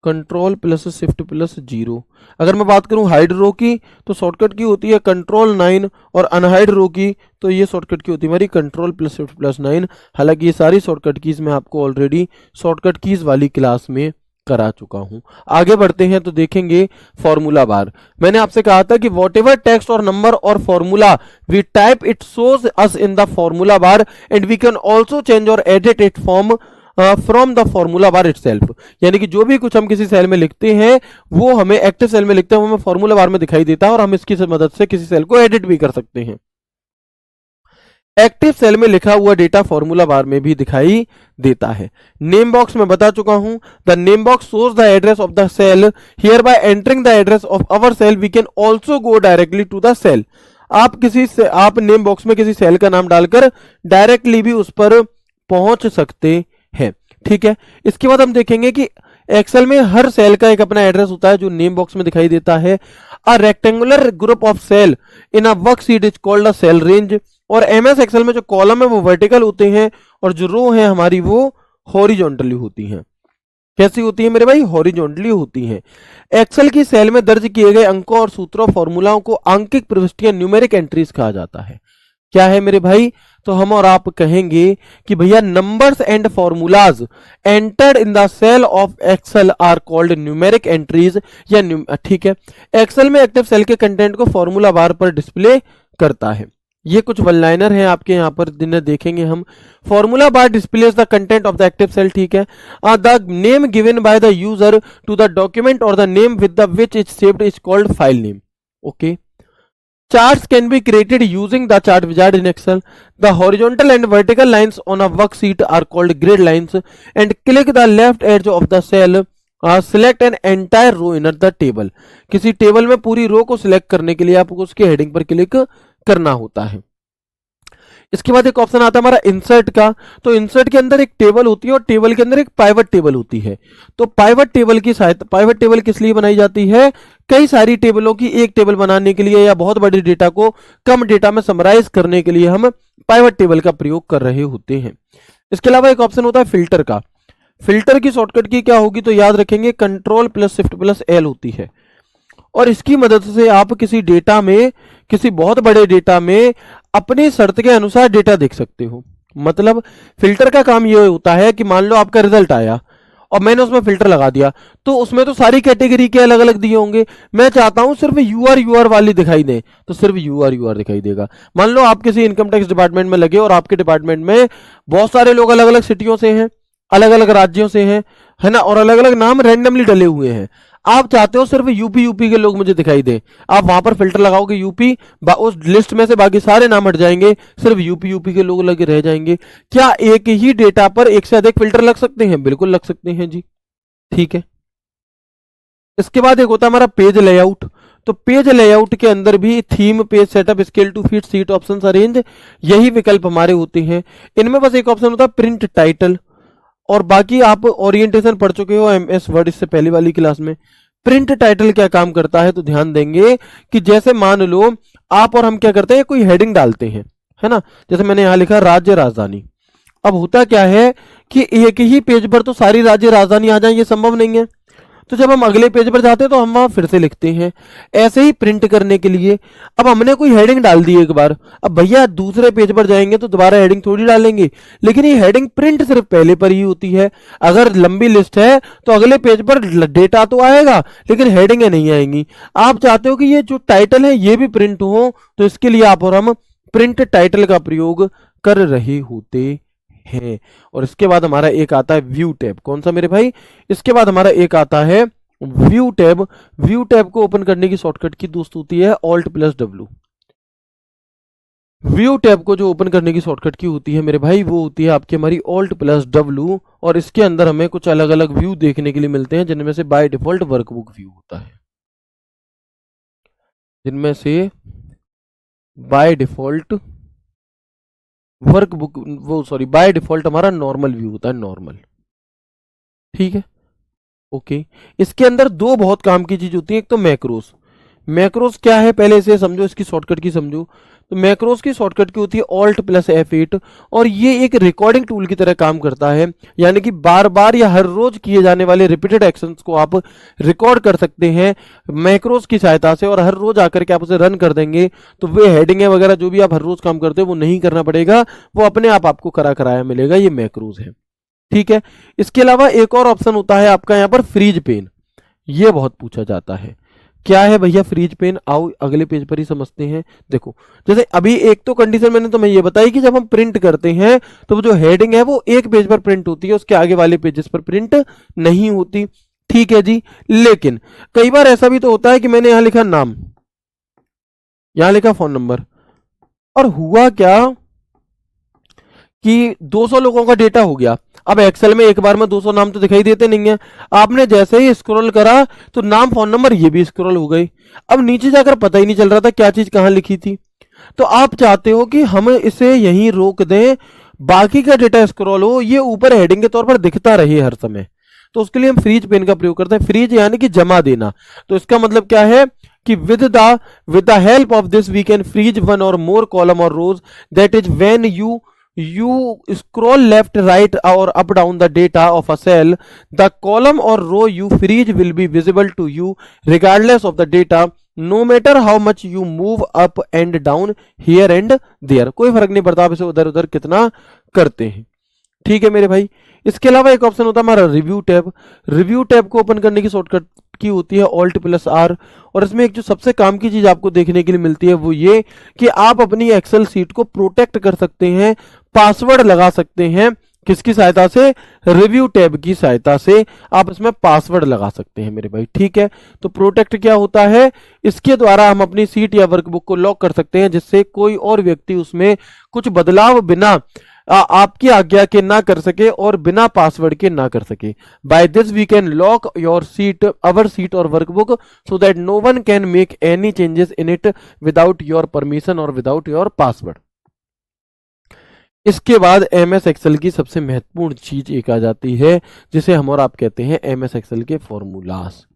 control plus shift plus 0। अगर मैं बात करूं हाइड रो की तो शॉर्टकट की होती है कंट्रोल 9, और अनहाइड रो की तो ये शॉर्टकट की होती है हमारी कंट्रोल प्लस शिफ्ट प्लस 9। हालांकि ये सारी शॉर्टकट कीज मैं आपको ऑलरेडी शॉर्टकट कीज वाली क्लास में करा चुका हूं। आगे बढ़ते हैं तो देखेंगे फॉर्मूला बार। मैंने आपसे कहा था कि whatever text or number or formula we type it shows us in the formula bar and we can also change or edit it from the formula bar itself. यानी कि जो भी कुछ हम किसी सेल में लिखते हैं वो हमें एक्टिव सेल में लिखते हैं वो हमें फॉर्मूला बार में दिखाई देता है, और हम इसकी मदद से किसी सेल को एडिट भी कर सकते हैं। एक्टिव सेल में लिखा हुआ डेटा फॉर्मूला बार में भी दिखाई देता है। नेम बॉक्स में बता चुका हूं, the name box shows the address of the cell, here by entering the address of our cell we can also go directly to the cell. आप नेम बॉक्स में किसी सेल का नाम डालकर डायरेक्टली भी उस पर पहुंच सकते हैं। ठीक है, इसके बाद हम देखेंगे कि एक्सेल में हर सेल का एक अपना एड्रेस होता है जो नेम बॉक्स में दिखाई देता है। A rectangular group of cell in a worksheet is called a cell range. और एमएस एक्सेल में जो कॉलम है वो वर्टिकल होते हैं और जो रो है हमारी वो हॉरिजॉन्टली होती हैं। कैसी होती है मेरे भाई, हॉरिजॉन्टली होती हैं। एक्सेल की सेल में दर्ज किए गए अंकों और सूत्रों फॉर्मूलाओं को आंकिक प्रविष्टियां न्यूमेरिक एंट्रीज कहा जाता है। क्या है मेरे भाई, तो हम और आप कहेंगे कि भैया numbers and formulas entered in the cell of Excel are called numeric entries या ठीक है, एक्सेल में एक्टिव सेल के कंटेंट को फॉर्मूला बार पर डिस्प्ले करता है। ये कुछ वन लाइनर हैं आपके यहाँ पर जिन्हें देखेंगे हम। Formula bar displays the content of the active cell. ठीक है, the name given by the user to the document or the name with the which is saved is called file name. Okay, charts can be created using the chart wizard in Excel. The horizontal and vertical lines on a worksheet are called grid lines, and click the left edge of the cell, select an entire row in the table. किसी table में पूरी रो को select करने के लिए आपको उसके heading पर क्लिक करना होता है। इसके बाद एक ऑप्शन आता है हमारा इंसर्ट का। तो इंसर्ट के अंदर एक टेबल होती है और टेबल के अंदर एक पाइवट टेबल होती है। तो पाइवट टेबल की सहायता, पाइवट टेबल किस लिए बनाई जाती है, कई सारी टेबलों की एक टेबल बनाने के लिए या बहुत बड़े डेटा को कम डेटा में समराइज करने के लिए हम पाइवट टेबल का प्रयोग कर रहे होते हैं। इसके अलावा एक ऑप्शन होता है फिल्टर का। फिल्टर की शॉर्टकट की क्या होगी, तो याद रखेंगे control plus shift plus L होती है, और इसकी मदद से आप किसी डेटा में, किसी बहुत बड़े डेटा में अपनी शर्त के अनुसार डेटा देख सकते हो। मतलब फिल्टर का काम ये होता है कि मान लो आपका रिजल्ट आया और मैंने उसमें फिल्टर लगा दिया, तो उसमें तो सारी कैटेगरी के अलग अलग दिए होंगे, मैं चाहता हूं सिर्फ यूआर वाली दिखाई दे, तो सिर्फ यूआर दिखाई देगा। मान लो आप किसी इनकम टैक्स डिपार्टमेंट में लगे और आपके डिपार्टमेंट में बहुत सारे लोग अलग अलग सिटियों से हैं, अलग अलग राज्यों से हैं, है ना, और अलग अलग नाम रैंडमली डले हुए हैं। आप चाहते हो सिर्फ यूपी के लोग मुझे दिखाई दे, आप वहां पर फिल्टर लगाओगे यूपी, उस लिस्ट में से बाकी सारे नाम हट जाएंगे, सिर्फ यूपी के लोग लगे रह जाएंगे। क्या एक ही डेटा पर एक से अधिक फिल्टर लग सकते हैं? बिल्कुल लग सकते हैं जी। ठीक है, इसके बाद एक होता है हमारा पेज लेआउट। तो पेज लेआउट के अंदर भी theme, page setup, scale to fit, sheet options, arrange, यही विकल्प हमारे होते हैं। इनमें बस एक ऑप्शन होता है प्रिंट टाइटल, और बाकी आप ओरिएंटेशन पढ़ चुके हो एमएस वर्ड इससे पहली वाली क्लास में। प्रिंट टाइटल क्या काम करता है, तो ध्यान देंगे कि जैसे मान लो आप और हम क्या करते हैं, कोई हेडिंग डालते हैं, है ना, जैसे मैंने यहां लिखा राज्य राजधानी। अब होता क्या है कि एक ही पेज पर तो सारी राज्य राजधानी आ जाए, ये संभव नहीं है। तो जब हम अगले पेज पर जाते हैं तो हम वहां फिर से लिखते हैं। ऐसे ही प्रिंट करने के लिए अब हमने कोई हेडिंग डाल दी एक बार, अब भैया दूसरे पेज पर जाएंगे तो दोबारा हेडिंग थोड़ी डालेंगे, लेकिन ये हेडिंग प्रिंट सिर्फ पहले पर ही होती है। अगर लंबी लिस्ट है तो अगले पेज पर डेटा तो आएगा लेकिन हेडिंगें नहीं आएंगी। आप चाहते हो कि ये जो टाइटल है ये भी प्रिंट हो, तो इसके लिए आप और हम प्रिंट टाइटल का प्रयोग कर रहे होते हैं। और इसके बाद हमारा एक आता है व्यू टैब। कौन सा मेरे भाई, इसके बाद हमारा एक आता है व्यू टैब। व्यू टैब को ओपन करने की शॉर्टकट की दोस्त होती है alt plus W. View tab को जो ओपन करने की शॉर्टकट की होती है मेरे भाई वो होती है आपकी हमारी ऑल्ट प्लस डब्ल्यू, और इसके अंदर हमें कुछ अलग अलग व्यू देखने के लिए मिलते हैं, जिनमें से बाय डिफॉल्ट वर्कबुक व्यू होता है, जिनमें से बाय डिफॉल्ट वर्कबुक, वो सॉरी बाय डिफॉल्ट हमारा नॉर्मल व्यू होता है, नॉर्मल। ठीक है, ओके। इसके अंदर दो बहुत काम की चीज होती है, एक तो मैक्रोस। मैक्रोस क्या है पहले इसे समझो, इसकी शॉर्टकट की समझो। तो मैक्रोस की शॉर्टकट की होती है ऑल्ट प्लस F8, और ये एक रिकॉर्डिंग टूल की तरह काम करता है। यानी कि बार बार या हर रोज किए जाने वाले रिपीटेड एक्शंस को आप रिकॉर्ड कर सकते हैं मैक्रोस की सहायता से, और हर रोज आकर के आप उसे रन कर देंगे तो वे हेडिंग वगैरह जो भी आप हर रोज काम करते हो वो नहीं करना पड़ेगा, वो अपने आप आपको करा कराया मिलेगा। ये मैक्रोस है, ठीक है। इसके अलावा एक और ऑप्शन होता है आपका यहाँ पर फ्रीज पेन। ये बहुत पूछा जाता है, क्या है भैया फ्रीज पेन? आओ अगले पेज पर ही समझते हैं। देखो, जैसे अभी एक तो कंडीशन मैंने तुम्हें ये बताई कि जब हम प्रिंट करते हैं तो वो जो हेडिंग है वो एक पेज पर प्रिंट होती है, उसके आगे वाले पेजेस पर प्रिंट नहीं होती, ठीक है जी। लेकिन कई बार ऐसा भी तो होता है कि मैंने यहां लिखा नाम, यहां लिखा फोन नंबर, और हुआ क्या कि 200 लोगों का डेटा हो गया। अब एक्सेल में एक बार में 200 नाम तो दिखाई देते नहीं है। आपने जैसे ही स्क्रॉल करा तो नाम फोन नंबर ये भी स्क्रॉल हो गई। अब नीचे जाकर पता ही नहीं चल रहा था क्या चीज कहां लिखी थी। तो आप चाहते हो कि हम इसे यहीं रोक दें, बाकी का डेटा स्क्रॉल हो, ये ऊपर हेडिंग के तौर पर दिखता रहे हर समय। तो उसके लिए हम फ्रीज पेन का प्रयोग करते हैं। फ्रीज यानी कि जमा देना। तो इसका मतलब क्या है कि with the help of this we can freeze one or more column or rows, that is when you scroll left, right or up down the data of a cell, the column or row you freeze will be visible to you regardless of the data, no matter how much you move up and down here and there। कोई फर्क नहीं पड़ता आप इसे उधर उधर कितना करते हैं, ठीक है मेरे भाई। इसके अलावा एक ऑप्शन होता है हमारा रिव्यू टैब। रिव्यू टैब को ओपन करने की शॉर्टकट की होती है ऑल्ट प्लस R, और इसमें एक जो सबसे काम की चीज आपको देखने के लिए मिलती है वो ये कि आप अपनी एक्सेल सीट को प्रोटेक्ट कर सकते हैं, पासवर्ड लगा सकते हैं। किसकी सहायता से? रिव्यू टैब की सहायता से आप इसमें पासवर्ड लगा सकते हैं मेरे भाई, ठीक है। तो प्रोटेक्ट क्या होता है? इसके द्वारा हम अपनी सीट या वर्कबुक को लॉक कर सकते हैं, जिससे कोई और व्यक्ति उसमें कुछ बदलाव बिना आपकी आज्ञा के ना कर सके और बिना पासवर्ड के ना कर सके। By this we can lock your sheet, our sheet or workbook, so that no one can make any changes in it without your permission or without your password. इसके बाद MS एक्सेल की सबसे महत्वपूर्ण चीज एक आ जाती है, जिसे हम और आप कहते हैं MS एक्सेल के फॉर्मूलास,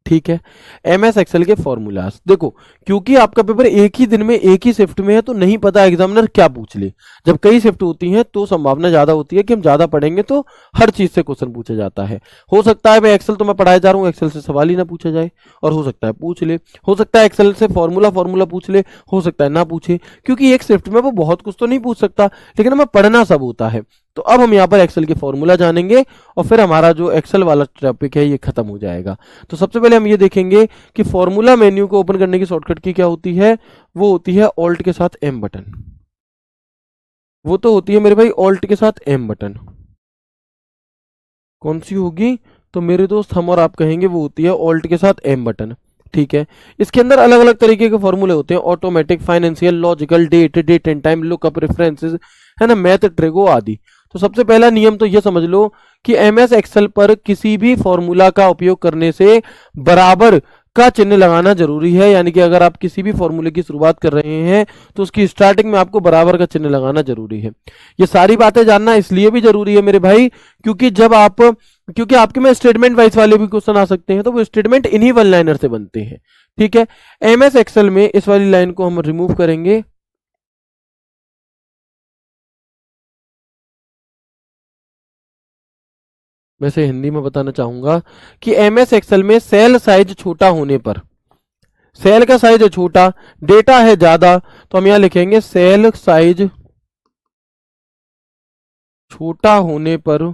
ठीक है। MS एक्सेल के फॉर्मूलास देखो, क्योंकि आपका पेपर एक ही दिन में एक ही शिफ्ट में है तो नहीं पता एग्जामिनर क्या पूछ ले। जब कई शिफ्ट होती हैं तो संभावना ज्यादा होती है कि हम ज्यादा पढ़ेंगे तो हर चीज से क्वेश्चन पूछा जाता है। हो सकता है मैं एक्सेल तो मैं पढ़ाया जा रहा हूँ, एक्सेल से सवाल ही ना पूछा जाए, और हो सकता है पूछ ले, हो सकता है एक्सेल से फॉर्मूला पूछ ले, हो सकता है ना पूछे, क्योंकि एक शिफ्ट में वो बहुत कुछ तो नहीं पूछ सकता, लेकिन हमें पढ़ना सब होता है। तो अब हम यहाँ पर एक्सेल के फॉर्मूला जानेंगे और फिर हमारा जो एक्सेल वाला टॉपिक है ये खत्म हो जाएगा। तो सबसे पहले हम ये देखेंगे कि फॉर्मूला मेन्यू को ओपन करने की शॉर्टकट की क्या होती है। वो होती है ऑल्ट के साथ M बटन। वो तो होती है मेरे भाई ऑल्ट के साथ M बटन। कौन सी होगी? तो मेरे दोस्त हम और आप कहेंगे वो होती है ऑल्ट के साथ M बटन, ठीक है। इसके अंदर अलग अलग तरीके के फॉर्मूले होते हैं, automatic, financial, logical, date and time, lookup, references, है ना, मैथ, ट्रिगो आदि। तो सबसे पहला नियम तो ये समझ लो कि MS एक्सेल पर किसी भी फॉर्मूला का उपयोग करने से बराबर का चिन्ह लगाना जरूरी है। यानी कि अगर आप किसी भी फॉर्मूले की शुरुआत कर रहे हैं तो उसकी स्टार्टिंग में आपको बराबर का चिन्ह लगाना जरूरी है। ये सारी बातें जानना इसलिए भी जरूरी है मेरे भाई क्योंकि आपके में स्टेटमेंट वाइज वाले भी क्वेश्चन आ सकते हैं, तो वो स्टेटमेंट इन्हीं वन लाइनर से बनते हैं, ठीक है। MS एक्सेल में इस वाली लाइन को हम रिमूव करेंगे, वैसे हिंदी में बताना चाहूंगा कि MS एक्सेल में सेल साइज छोटा होने पर, सेल का साइज है छोटा, डेटा है ज्यादा, तो हम यहां लिखेंगे सेल साइज छोटा होने पर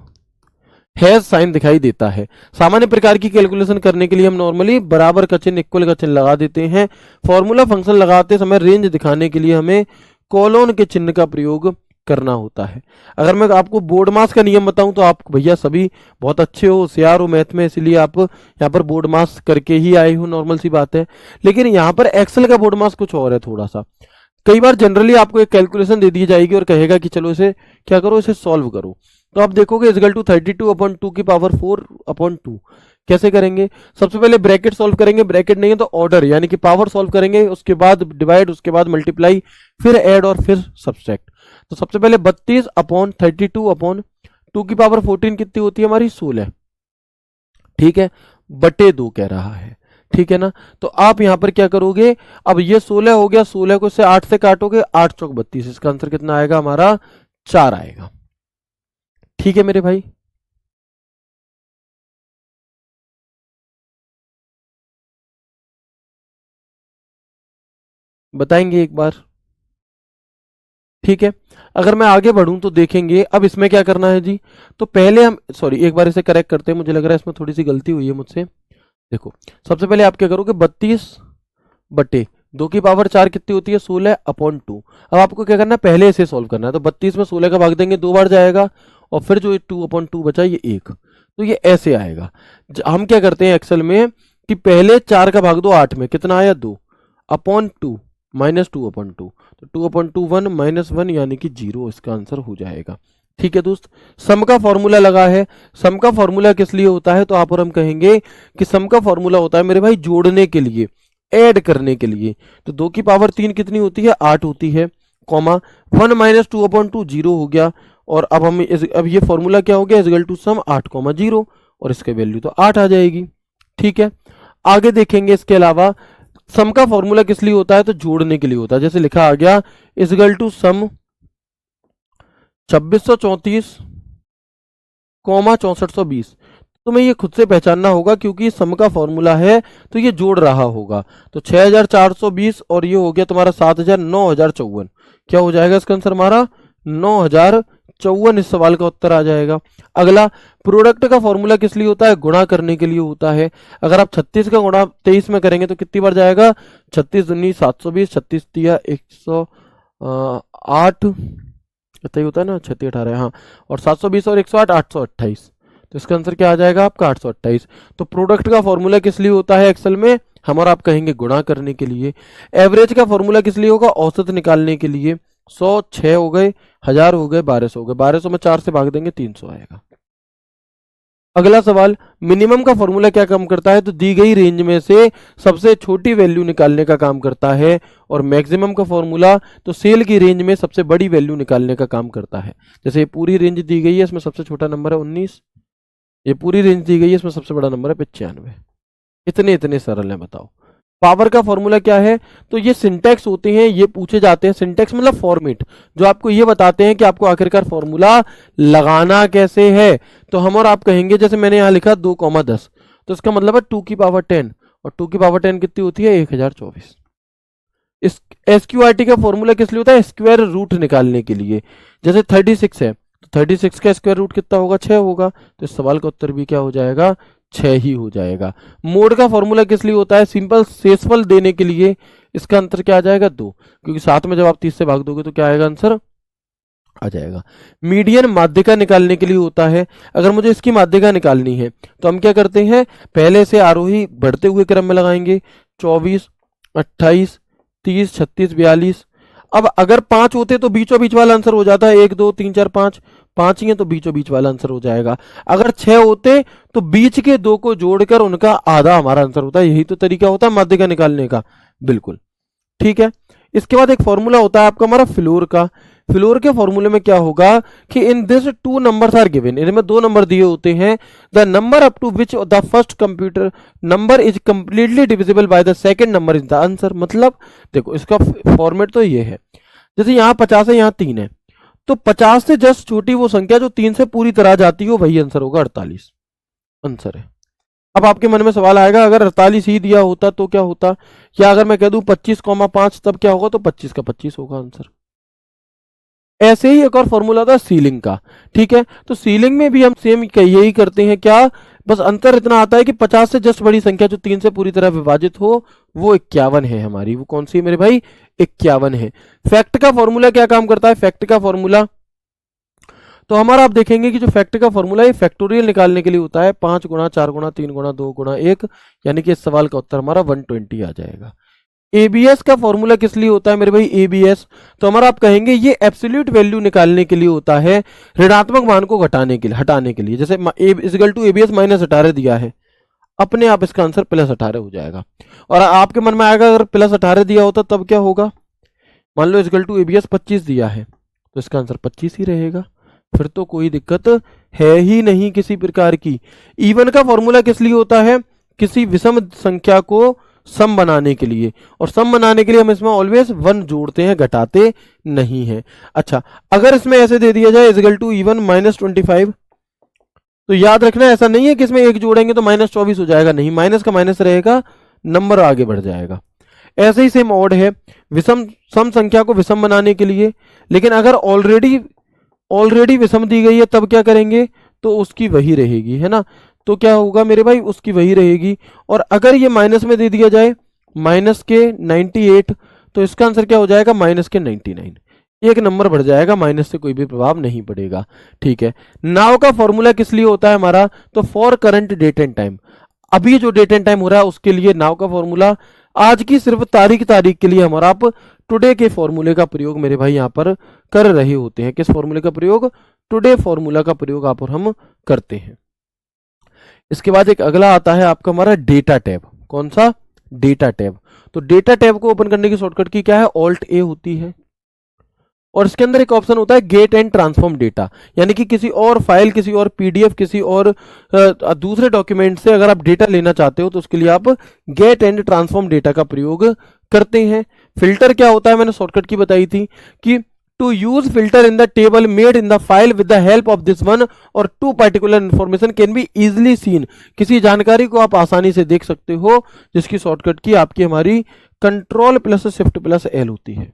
हैज साइन दिखाई देता है। सामान्य प्रकार की कैलकुलेशन करने के लिए हम नॉर्मली बराबर का चिन्ह, इक्वल का चिन्ह लगा देते हैं। फॉर्मूला फंक्शन लगाते समय रेंज दिखाने के लिए हमें कोलोन के चिन्ह का प्रयोग करना होता है। अगर मैं आपको बोर्ड मास का नियम बताऊं तो आप भैया सभी बहुत अच्छे हो, होशियार हो मैथ में, इसलिए आप यहाँ पर बोर्ड मास करके ही आए हो, नॉर्मल सी बात है। लेकिन यहाँ पर एक्सेल का बोर्ड मास कुछ और है थोड़ा सा। कई बार जनरली आपको एक कैलकुलेशन दे दी जाएगी और कहेगा कि चलो इसे क्या करो, इसे सॉल्व करो, तो आप देखोगे इजकल टू 32/2 की पावर 4/2। कैसे करेंगे? सबसे पहले ब्रैकेट सॉल्व करेंगे, ब्रैकेट नहीं है तो ऑर्डर यानी कि पावर सॉल्व करेंगे, उसके बाद डिवाइड, उसके बाद मल्टीप्लाई, फिर ऐड और फिर सब्सट्रैक्ट। तो सबसे पहले 32/32/2 की पावर 14 कितनी होती है हमारी? 16। ठीक है, बटे 2 कह रहा है, ठीक है ना। तो आप यहां पर क्या करोगे, अब ये 16 हो गया, 16 को इससे 8 से काटोगे, 8 चौक 32, इसका आंसर कितना आएगा हमारा 4 आएगा। ठीक है मेरे भाई, बताएंगे एक बार। ठीक है, अगर मैं आगे बढ़ूं तो देखेंगे अब इसमें क्या करना है जी। तो पहले हम, सॉरी एक बार इसे करेक्ट करते हैं, मुझे लग रहा है इसमें थोड़ी सी गलती हुई है मुझसे। देखो, सबसे पहले आप क्या करोगे, 32 बटे 2 की पावर 4 कितनी होती है, 16/2। अब आपको क्या करना है, पहले इसे सॉल्व करना है। तो 32 में 16 का भाग देंगे, 2 बार जाएगा, और फिर जो 2/2 बचा ये 1, तो ये ऐसे आएगा। हम क्या करते हैं एक्सेल में कि पहले 4 का भाग दो 8 में, कितना आया 2/2 -2/2, तो 2/2 1 -1 यानी कि 0, इसका आंसर हो जाएगा। ठीक है दोस्त, सम का फॉर्मूला लगा है। सम का फॉर्मूला किस लिए होता है, तो आप और हम कहेंगे कि सम का फॉर्मूला होता है मेरे भाई जोड़ने के लिए, ऐड करने के लिए। तो 2 की पावर 3 कितनी होती है, 8 होती है, कॉमा 1 -2/2 0 हो गया। और अब हम अब ये फॉर्मूला क्या हो गया, इजगल टू सम 8, 0, और इसके वैल्यू तो 8 आ जाएगी। ठीक है, आगे देखेंगे इसके अलावा सम का फॉर्मूला किस लिए होता है, तो जोड़ने के लिए होता है। जैसे लिखा आ गया इजगल टू सम 2634 6420, तुम्हें ये खुद से पहचानना होगा क्योंकि सम का फॉर्मूला है तो ये जोड़ रहा होगा। तो 6420 और ये हो गया तुम्हारा 7000, 9054, क्या हो जाएगा इसका आंसर हमारा 9054, इस सवाल का उत्तर आ जाएगा। अगला, प्रोडक्ट का फॉर्मूला किस लिए होता है, गुणा करने के लिए होता है। अगर आप 36 का गुणा 23 में करेंगे तो कितनी बार जाएगा, 36 दूनी 720, 36 दिया 108, इतना ही होता है ना, 36 18, हाँ, और 720 और 108 828, तो इसका आंसर क्या आ जाएगा आपका 828। तो प्रोडक्ट का फॉर्मूला किस लिए होता है एक्सेल में, हम और आप कहेंगे गुणा करने के लिए। एवरेज का फॉर्मूला किस लिए होगा, औसत निकालने के लिए। 100 6 हो गए, 1000 हो गए, 1200 हो गए, 1200 में 4 से भाग देंगे 300 आएगा। अगला सवाल, मिनिमम का फॉर्मूला क्या काम करता है, तो दी गई रेंज में से सबसे छोटी वैल्यू निकालने का काम करता है। और मैक्सिमम का फॉर्मूला तो सेल की रेंज में सबसे बड़ी वैल्यू निकालने का काम करता है। जैसे ये पूरी रेंज दी गई है, इसमें सबसे छोटा नंबर है 19, ये पूरी रेंज दी गई है, इसमें सबसे बड़ा नंबर है 95। इतने इतने सरल हैं, बताओ। पावर का फॉर्मूला क्या है, तो ये सिंटेक्स होते हैं, ये पूछे जाते हैं। सिंटेक्स मतलब फॉर्मेट, जो आपको ये बताते हैं कि आपको आखिरकार फॉर्मूला लगाना कैसे है। तो हम और आप कहेंगे, जैसे मैंने यहां लिखा 2,10, तो इसका मतलब है 2 की पावर 10, और 2 की पावर 10 कितनी होती है 1024। इस एसक्यूआरटी का फॉर्मूला किस लिए होता है, स्क्वायर रूट निकालने के लिए। जैसे 36 है, तो 36 का स्क्वायर रूट कितना होगा, 6 होगा, तो इस सवाल का उत्तर भी क्या हो जाएगा, 6 ही हो जाएगा। मोड का फॉर्मूला किस लिए होता है, सिंपल शेषफल देने के लिए। इसका आंसर क्या आ जाएगा 2, क्योंकि साथ में जब आप 30 से भाग दोगे तो क्या आएगा आंसर आ जाएगा। मीडियन माध्यिका निकालने के लिए होता है। अगर मुझे इसकी माध्यिका निकालनी है तो हम क्या करते हैं, पहले से आरोही बढ़ते हुए क्रम में लगाएंगे, 24 28 30 36 42। अब अगर 5 होते तो बीचों बीच वाला आंसर हो जाता है, 1 2 3 4 5, 5 ही है तो बीचों बीच वाला आंसर हो जाएगा। अगर 6 होते तो बीच के 2 को जोड़कर उनका आधा हमारा आंसर होता है। यही तो तरीका होता है माध्यिका निकालने का, बिल्कुल ठीक है। इसके बाद एक फॉर्मूला होता है आपका हमारा फ्लोर का। फ्लोर के फॉर्मूले में क्या होगा कि in this 2 numbers are given, इनमें 2 नंबर दिए होते हैं। The number up to which the first computer number is completely divisible by the second number is the answer. मतलब देखो इसका फॉर्मेट तो ये है, जैसे यहाँ 50 है, यहाँ 3 है, तो 50 से जस्ट छोटी वो संख्या जो 3 से पूरी तरह जाती हो वही आंसर होगा, 48 आंसर है। अब आपके मन में सवाल आएगा, अगर 48 ही दिया होता तो क्या होता, या अगर मैं कह दूं 25,5 तब क्या होगा, तो 25 का 25 होगा आंसर। ऐसे ही एक और फॉर्मूला था सीलिंग का, ठीक है। तो सीलिंग में भी हम सेम यही करते हैं, क्या, बस अंतर इतना आता है कि 50 से जस्ट बड़ी संख्या जो 3 से पूरी तरह विभाजित हो वो 51 है हमारी। वो कौन सी है मेरे भाई, 51 है। फैक्ट का फॉर्मूला क्या काम करता है, फैक्ट का फॉर्मूला तो हमारा आप देखेंगे कि जो फैक्ट का फॉर्मूला है फैक्टोरियल निकालने के लिए होता है, 5 गुणा 4 गुणा 3 गुणा 2 गुणा 1, यानी कि इस सवाल का उत्तर हमारा 120 आ जाएगा। एबीएस का फॉर्मूला किस लिए होता है मेरे भाई, एबीएस तो हमारा आप कहेंगे ये एब्सोल्यूट वैल्यू निकालने के लिए होता है, ऋणात्मक मान को घटाने के लिए, हटाने के लिए। जैसे इजगल टू एबीएस -18 दिया है, अपने आप इसका आंसर +18 हो जाएगा। और आपके मन में आएगा अगर +18 दिया होता तब क्या होगा, मान लो इजगल टू एबीएस 25 दिया है तो इसका आंसर 25 ही रहेगा। फिर तो कोई दिक्कत है ही नहीं किसी प्रकार की। इवन का फॉर्मूला किस लिए होता है? किसी विषम संख्या को सम बनाने के लिए, और सम बनाने के लिए हम इसमें ऑलवेज 1 जोड़ते हैं, घटाते नहीं हैं। अच्छा, अगर इसमें ऐसे दे दिया जाए इजिकल टू इवन -25, तो याद रखना ऐसा नहीं है कि इसमें 1 जोड़ेंगे तो -24 हो जाएगा, नहीं, माइनस का माइनस रहेगा, नंबर आगे बढ़ जाएगा। ऐसे ही सेम ऑड है, विषम सम संख्या को विषम बनाने के लिए, लेकिन अगर ऑलरेडी विषम दी गई है तब क्या करेंगे? तो उसकी वही रहेगी, है ना। तो क्या होगा मेरे भाई? उसकी वही रहेगी। और अगर ये माइनस में दे दिया जाए माइनस के 98, तो इसका आंसर क्या हो जाएगा? माइनस के 99। एक नंबर बढ़ जाएगा, माइनस से कोई भी प्रभाव नहीं पड़ेगा। ठीक है, नाउ का फॉर्मूला किस लिए होता है हमारा? तो for current date and time, अभी जो डेट एंड टाइम हो रहा है उसके लिए नाउ का फॉर्मूला, आज की सिर्फ तारीख के लिए हमारा आप टुडे के फॉर्मूले का प्रयोग मेरे भाई यहाँ पर कर रहे होते हैं। किस फॉर्मूले का प्रयोग? टुडे फॉर्मूला का प्रयोग आप और हम करते हैं। इसके बाद एक अगला आता है आपका हमारा डेटा टैब। कौन सा? Data tab. तो डेटा टैब को ओपन करने की शॉर्टकट की क्या है? ऑल्ट ए होती है, और इसके अंदर एक ऑप्शन होता है गेट एंड ट्रांसफॉर्म डेटा, यानी कि किसी और फाइल, किसी और पीडीएफ, किसी और दूसरे डॉक्यूमेंट से अगर आप डेटा लेना चाहते हो तो उसके लिए आप गेट एंड ट्रांसफॉर्म डेटा का प्रयोग करते हैं। फिल्टर क्या होता है? मैंने शॉर्टकट की बताई थी कि to use filter in the table made in the file with the help of this one or to particular information can be easily seen. किसी जानकारी को आप आसानी से देख सकते हो, जिसकी शॉर्टकट की आपकी हमारी control plus shift plus L होती है।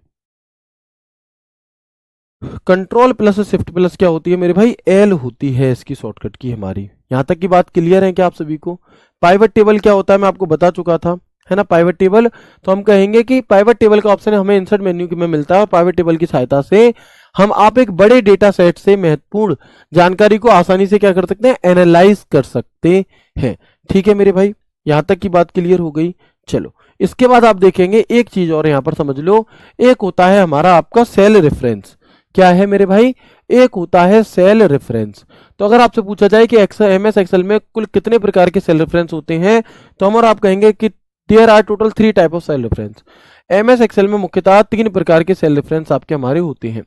कंट्रोल प्लस शिफ्ट प्लस क्या होती है मेरे भाई? एल होती है इसकी शॉर्टकट की हमारी। यहां तक की बात क्लियर है क्या आप सभी को? पाइवट टेबल क्या होता है मैं आपको बता चुका था, है ना। पाइवट टेबल, तो हम कहेंगे कि पाइवट टेबल का ऑप्शन हमें इंसर्ट मेन्यू में मिलता है, और पाइवट टेबल की सहायता से हम आप एक बड़े डेटा सेट से महत्वपूर्ण जानकारी को आसानी से क्या कर सकते हैं? एनालाइज कर सकते हैं। ठीक है मेरे भाई, यहां तक की बात क्लियर हो गई। चलो, इसके बाद आप देखेंगे एक चीज और यहां पर समझ लो, एक होता है हमारा आपका सेल रेफरेंस। क्या है मेरे भाई? एक होता है सेल रेफरेंस। तो अगर आपसे पूछा जाए कि एमएस एक्सेल में कुल कितने प्रकार के सेल रेफरेंस होते हैं, तो हम और आप कहेंगे कि there are total 3 type of cell reference. MS Excel में मुख्यतः 3 प्रकार के सेल रेफरेंस आपके हमारे होते हैं।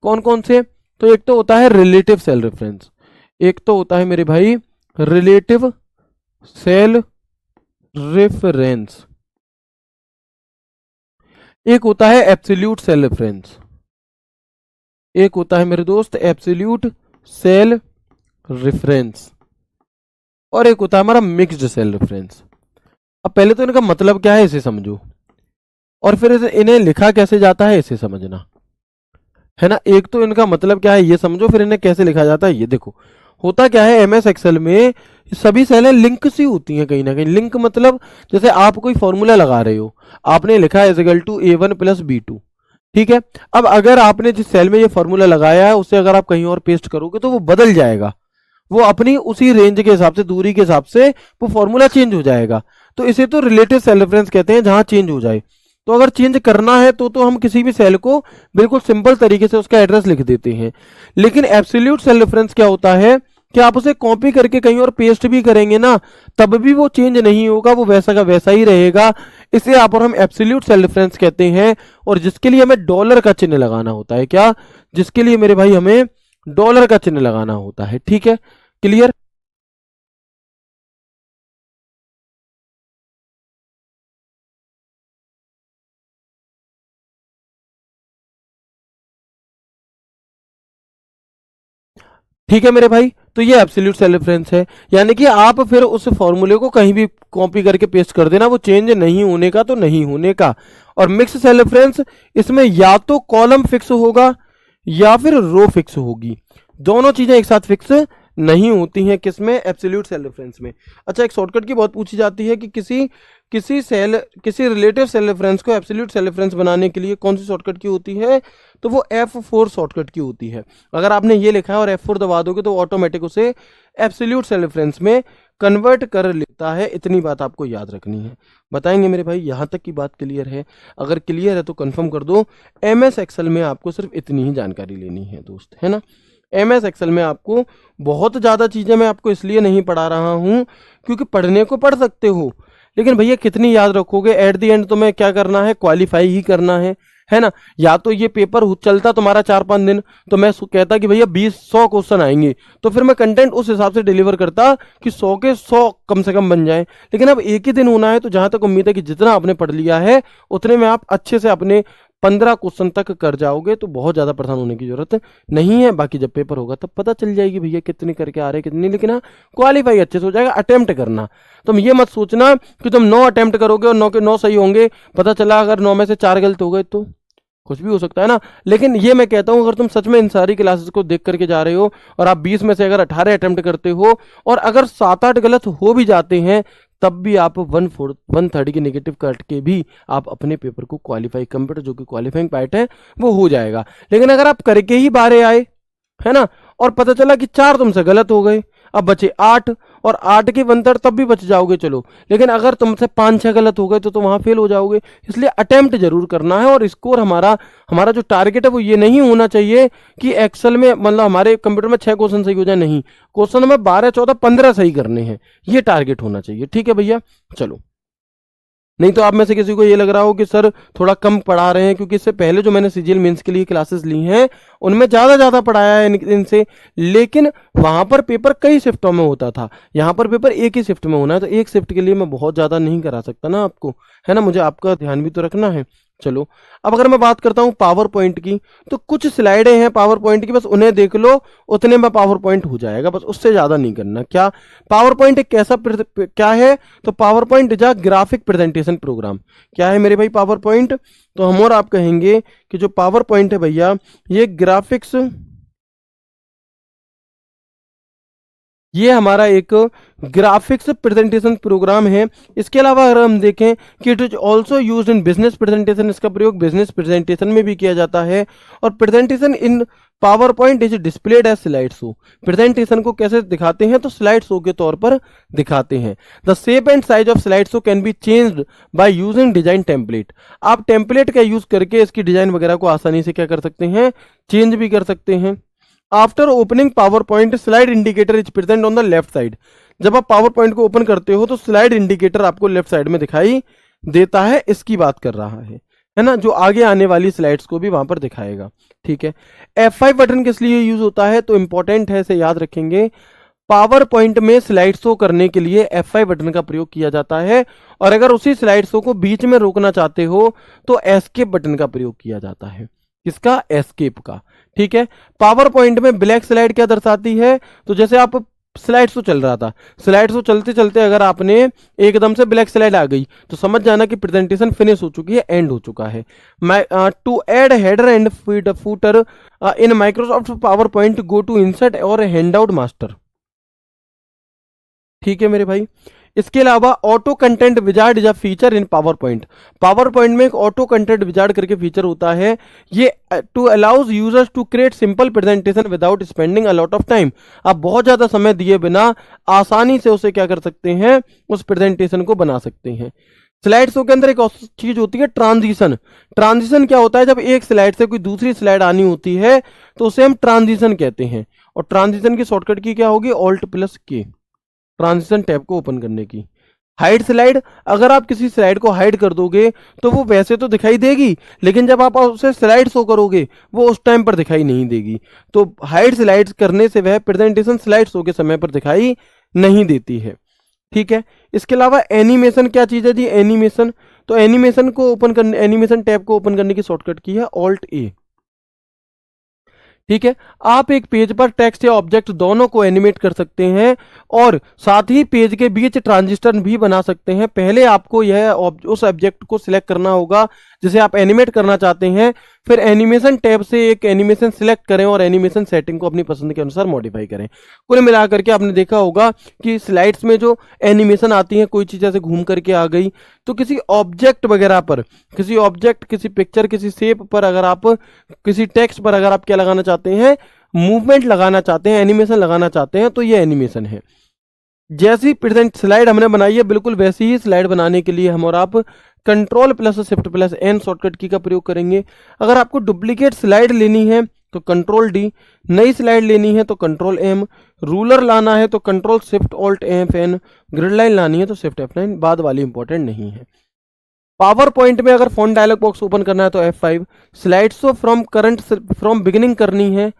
कौन कौन से? तो एक तो होता है रिलेटिव सेल रेफरेंस, एक तो होता है मेरे भाई रिलेटिव सेल रेफरेंस, एक होता है एब्सोल्यूट सेल रेफरेंस, एक होता है मेरे दोस्त एब्सोल्यूट सेल रेफरेंस, और एक होता है हमारा मिक्स्ड सेल रेफरेंस। अब पहले तो इनका मतलब क्या है इसे समझो, और फिर इन्हें लिखा कैसे जाता है इसे समझना, है ना। एक तो इनका मतलब क्या है ये समझो, फिर इन्हें कैसे लिखा जाता है ये देखो। होता क्या है, एमएस एक्सेल में सभी सेलें लिंक सी होती हैं कहीं ना कहीं। लिंक मतलब जैसे आप कोई फॉर्मूला लगा रहे हो, आपने लिखा is equal to A1 + B2, ठीक है। अब अगर आपने जिस सेल में ये फॉर्मूला लगाया है उसे अगर आप कहीं और पेस्ट करोगे तो वो बदल जाएगा, वो अपनी उसी रेंज के हिसाब से, दूरी के हिसाब से वो फॉर्मूला चेंज हो जाएगा। तो इसे तो रिलेटिव सेल रेफरेंस कहते हैं, जहां चेंज हो जाए। तो अगर चेंज करना है तो हम किसी भी सेल को बिल्कुल सिंपल तरीके से उसका एड्रेस लिख देते हैं। लेकिन एब्सोल्यूट सेल रेफरेंस क्या होता है कि आप उसे कॉपी करके कहीं और पेस्ट भी करेंगे ना, तब भी वो चेंज नहीं होगा, वो वैसा का वैसा ही रहेगा। इसे आप और हम एब्सोल्यूट सेल रेफरेंस कहते हैं, और जिसके लिए हमें डॉलर का चिन्ह लगाना होता है। क्या? जिसके लिए मेरे भाई हमें डॉलर का चिन्ह लगाना होता है। ठीक है, क्लियर। ठीक है मेरे भाई, तो ये एब्सोल्यूट सेल रेफरेंस है, यानी कि आप फिर उस फॉर्मूले को कहीं भी कॉपी करके पेस्ट कर देना, वो चेंज नहीं होने का तो नहीं होने का। और मिक्स सेल रेफरेंस, इसमें या तो कॉलम फिक्स होगा या फिर रो फिक्स होगी, दोनों चीजें एक साथ फिक्स नहीं होती हैं। किसमें? एब्सोल्यूट सेल रेफरेंस में। अच्छा, एक शॉर्टकट की बहुत पूछी जाती है कि किसी रिलेटिव सेल रेफरेंस को एब्सोल्यूट सेल रेफरेंस बनाने के लिए कौन सी शॉर्टकट की होती है, तो वो F4 शॉर्टकट की होती है। अगर आपने ये लिखा है और F4 दबा दोगे तो ऑटोमेटिक उसे एब्सोल्यूट सेल रेफरेंस में कन्वर्ट कर लेता है। इतनी बात आपको याद रखनी है। बताएंगे मेरे भाई, यहां तक की बात क्लियर है? अगर क्लियर है तो कंफर्म कर दो। एमएस एक्सेल में आपको सिर्फ इतनी ही जानकारी लेनी है दोस्त, है ना। एमएस एक्सेल में आपको बहुत ज़्यादा चीज़ें मैं आपको इसलिए नहीं पढ़ा रहा हूँ क्योंकि पढ़ने को पढ़ सकते हो, लेकिन भैया कितनी याद रखोगे? एट द एंड तो मैं क्या करना है, क्वालिफाई ही करना है। है ना। या तो ये पेपर चलता तुम्हारा 4-5 दिन, तो मैं कहता कि भैया 20-100 क्वेश्चन आएंगे, तो फिर मैं कंटेंट उस हिसाब से डिलीवर करता कि 100 के 100 कम से कम बन जाए। लेकिन अब एक ही दिन होना है, तो जहां तक उम्मीद है कि जितना आपने पढ़ लिया है उतने में आप अच्छे से अपने 15 क्वेश्चन तक कर जाओगे, तो बहुत ज्यादा परेशान होने की जरूरत नहीं है। बाकी जब पेपर होगा तब पता चल जाएगी भैया कितने करके आ रहे हैं कितने, लेकिन हाँ क्वालिफाई अच्छे से हो जाएगा। अटेम्प्ट करना, तुम ये मत सोचना कि तुम 9 अटेम्प्ट करोगे और 9 के 9 सही होंगे, पता चला अगर 9 में से 4 गलत हो गए तो कुछ भी हो सकता है ना। लेकिन ये मैं कहता हूं, अगर तुम सच में इन सारी क्लासेस को देख करके जा रहे हो और आप 20 में से अगर 18 अटेम्प्ट करते हो और अगर 7-8 गलत हो भी जाते हैं, तब भी आप 1/4 1/3 की नेगेटिव कट के भी आप अपने पेपर को क्वालिफाई, कंप्यूटर जो कि क्वालिफाइंग पार्ट है वो हो जाएगा। लेकिन अगर आप करके ही बारे आए, है ना, और पता चला कि 4 तुमसे गलत हो गए, अब बचे 8, और 8 की 1/3 तब भी बच जाओगे चलो, लेकिन अगर तुमसे 5-6 गलत हो गए तो तुम वहां फेल हो जाओगे। इसलिए अटेम्प्ट जरूर करना है। और स्कोर हमारा हमारा जो टारगेट है वो ये नहीं होना चाहिए कि एक्सेल में मतलब हमारे कंप्यूटर में 6 क्वेश्चन सही हो जाए, नहीं, क्वेश्चन में 12-14-15 सही करने हैं, ये टारगेट होना चाहिए। ठीक है भैया, चलो। नहीं तो आप में से किसी को ये लग रहा हो कि सर थोड़ा कम पढ़ा रहे हैं, क्योंकि इससे पहले जो मैंने सीजीएल मेंस के लिए क्लासेस ली हैं उनमें ज्यादा पढ़ाया है इनसे, लेकिन वहां पर पेपर कई शिफ्टों में होता था, यहाँ पर पेपर एक ही शिफ्ट में होना है, तो एक शिफ्ट के लिए मैं बहुत ज्यादा नहीं करा सकता ना आपको, है ना, मुझे आपका ध्यान भी तो रखना है। चलो, अब अगर मैं बात करता हूं पावर पॉइंट की, तो कुछ स्लाइडें हैं पावर पॉइंट की, बस उन्हें देख लो, उतने में पावर पॉइंट हो जाएगा, बस उससे ज्यादा नहीं करना। क्या पावर पॉइंट एक कैसा क्या है, तो power point is a graphic presentation programme. क्या है मेरे भाई पावर पॉइंट, तो हम और आप कहेंगे कि जो पावर पॉइंट है भैया, ये ग्राफिक्स, ये हमारा एक ग्राफिक्स प्रेजेंटेशन प्रोग्राम है। इसके अलावा अगर हम देखें कि it is also use in business presentation, इसका प्रयोग बिजनेस प्रेजेंटेशन में भी किया जाता है। और presentation in PowerPoint is displayed as slide show, presentation को कैसे दिखाते हैं, तो स्लाइड शो के तौर पर दिखाते हैं। The shape and size of slide show can be changed by using design template, आप टेम्पलेट का यूज करके इसकी डिजाइन वगैरह को आसानी से क्या कर सकते हैं, चेंज भी कर सकते हैं। After opening power point slide indicator is present on the left side, जब आप पावर पॉइंट को ओपन करते हो तो स्लाइड इंडिकेटर आपको लेफ्ट साइड में दिखाई देता है, इसकी बात कर रहा है ना, जो आगे आने वाली स्लाइड्स को भी वहां पर दिखाएगा। ठीक है, F5 बटन किस लिए यूज होता है, तो इंपॉर्टेंट है, इसे याद रखेंगे। पावर पॉइंट में स्लाइड शो करने के लिए F5 बटन का प्रयोग किया जाता है, और अगर उसी स्लाइड शो को बीच में रोकना चाहते हो तो एस्केप बटन का प्रयोग किया जाता है। किसका, एस्केप का। ठीक है, पावर पॉइंट में ब्लैक स्लाइड क्या दर्शाती है, तो जैसे आप स्लाइड शो चल रहा था, स्लाइड शो चलते चलते अगर आपने एकदम से ब्लैक स्लाइड आ गई तो समझ जाना कि प्रेजेंटेशन फिनिश हो चुकी है, एंड हो चुका है। To add header and footer in Microsoft PowerPoint, go to insert और हैंड आउट मास्टर। ठीक है मेरे भाई, इसके अलावा auto content wizard is a feature in PowerPoint, PowerPoint में एक ऑटो कंटेंट विजार्ड करके फीचर होता है, ये to allows users to create simple presentation without spending a lot of time, आप बहुत ज्यादा समय दिए बिना आसानी से उसे क्या कर सकते हैं, उस प्रेजेंटेशन को बना सकते हैं। स्लाइड शो के अंदर एक और चीज होती है ट्रांजिशन, ट्रांजिशन क्या होता है, जब एक स्लाइड से कोई दूसरी स्लाइड आनी होती है तो उसे हम ट्रांजिशन कहते हैं, और ट्रांजिशन की शॉर्टकट की क्या होगी, Alt+K, ट्रांजिशन टैब को ओपन करने की। हाइड स्लाइड, अगर आप किसी स्लाइड को हाइड कर दोगे तो वो वैसे तो दिखाई देगी, लेकिन जब आप उसे स्लाइड शो करोगे वो उस टाइम पर दिखाई नहीं देगी, तो हाइड स्लाइड करने से वह प्रेजेंटेशन स्लाइड शो के समय पर दिखाई नहीं देती है। ठीक है, इसके अलावा एनिमेशन क्या चीज है जी, एनिमेशन, तो एनिमेशन को ओपन करने, एनिमेशन टैब को ओपन करने की शॉर्टकट की है Alt+A। ठीक है, आप एक पेज पर टेक्स्ट या ऑब्जेक्ट दोनों को एनिमेट कर सकते हैं, और साथ ही पेज के बीच ट्रांजिस्टर भी बना सकते हैं। पहले आपको यह उस ऑब्जेक्ट को सिलेक्ट करना होगा जिसे आप एनिमेट करना चाहते हैं, फिर एनिमेशन टैब से एक एनिमेशन सिलेक्ट करें और एनिमेशन सेटिंग को अपनी पसंद के अनुसार मॉडिफाई करें। कुल मिलाकर के आपने देखा होगा कि स्लाइड्स में जो एनिमेशन आती है, कोई चीज ऐसे घूम करके आ गई, तो किसी ऑब्जेक्ट वगैरह पर, किसी ऑब्जेक्ट, किसी पिक्चर, किसी शेप पर, अगर आप किसी टेक्स्ट पर अगर आप क्या लगाना चाहते हैं, मूवमेंट लगाना चाहते हैं, एनिमेशन लगाना चाहते हैं, तो ये एनिमेशन है। जैसी प्रेजेंट स्लाइड हमने बनाई है, बिल्कुल वैसी ही स्लाइड बनाने के लिए हम और आप Ctrl+Shift+N शॉर्टकट की का प्रयोग करेंगे। अगर आपको डुप्लीकेट स्लाइड लेनी है तो Ctrl+D, नई स्लाइड लेनी है तो Ctrl+M, रूलर लाना है तो Ctrl+Shift+Alt+F_N, ग्रिड लाइन लानी है तो Shift+F9, बाद वाली इंपॉर्टेंट नहीं है। पावर पॉइंट में अगर फोन डायलॉग बॉक्स ओपन करना है तो F5, slide show from current from beginning करनी है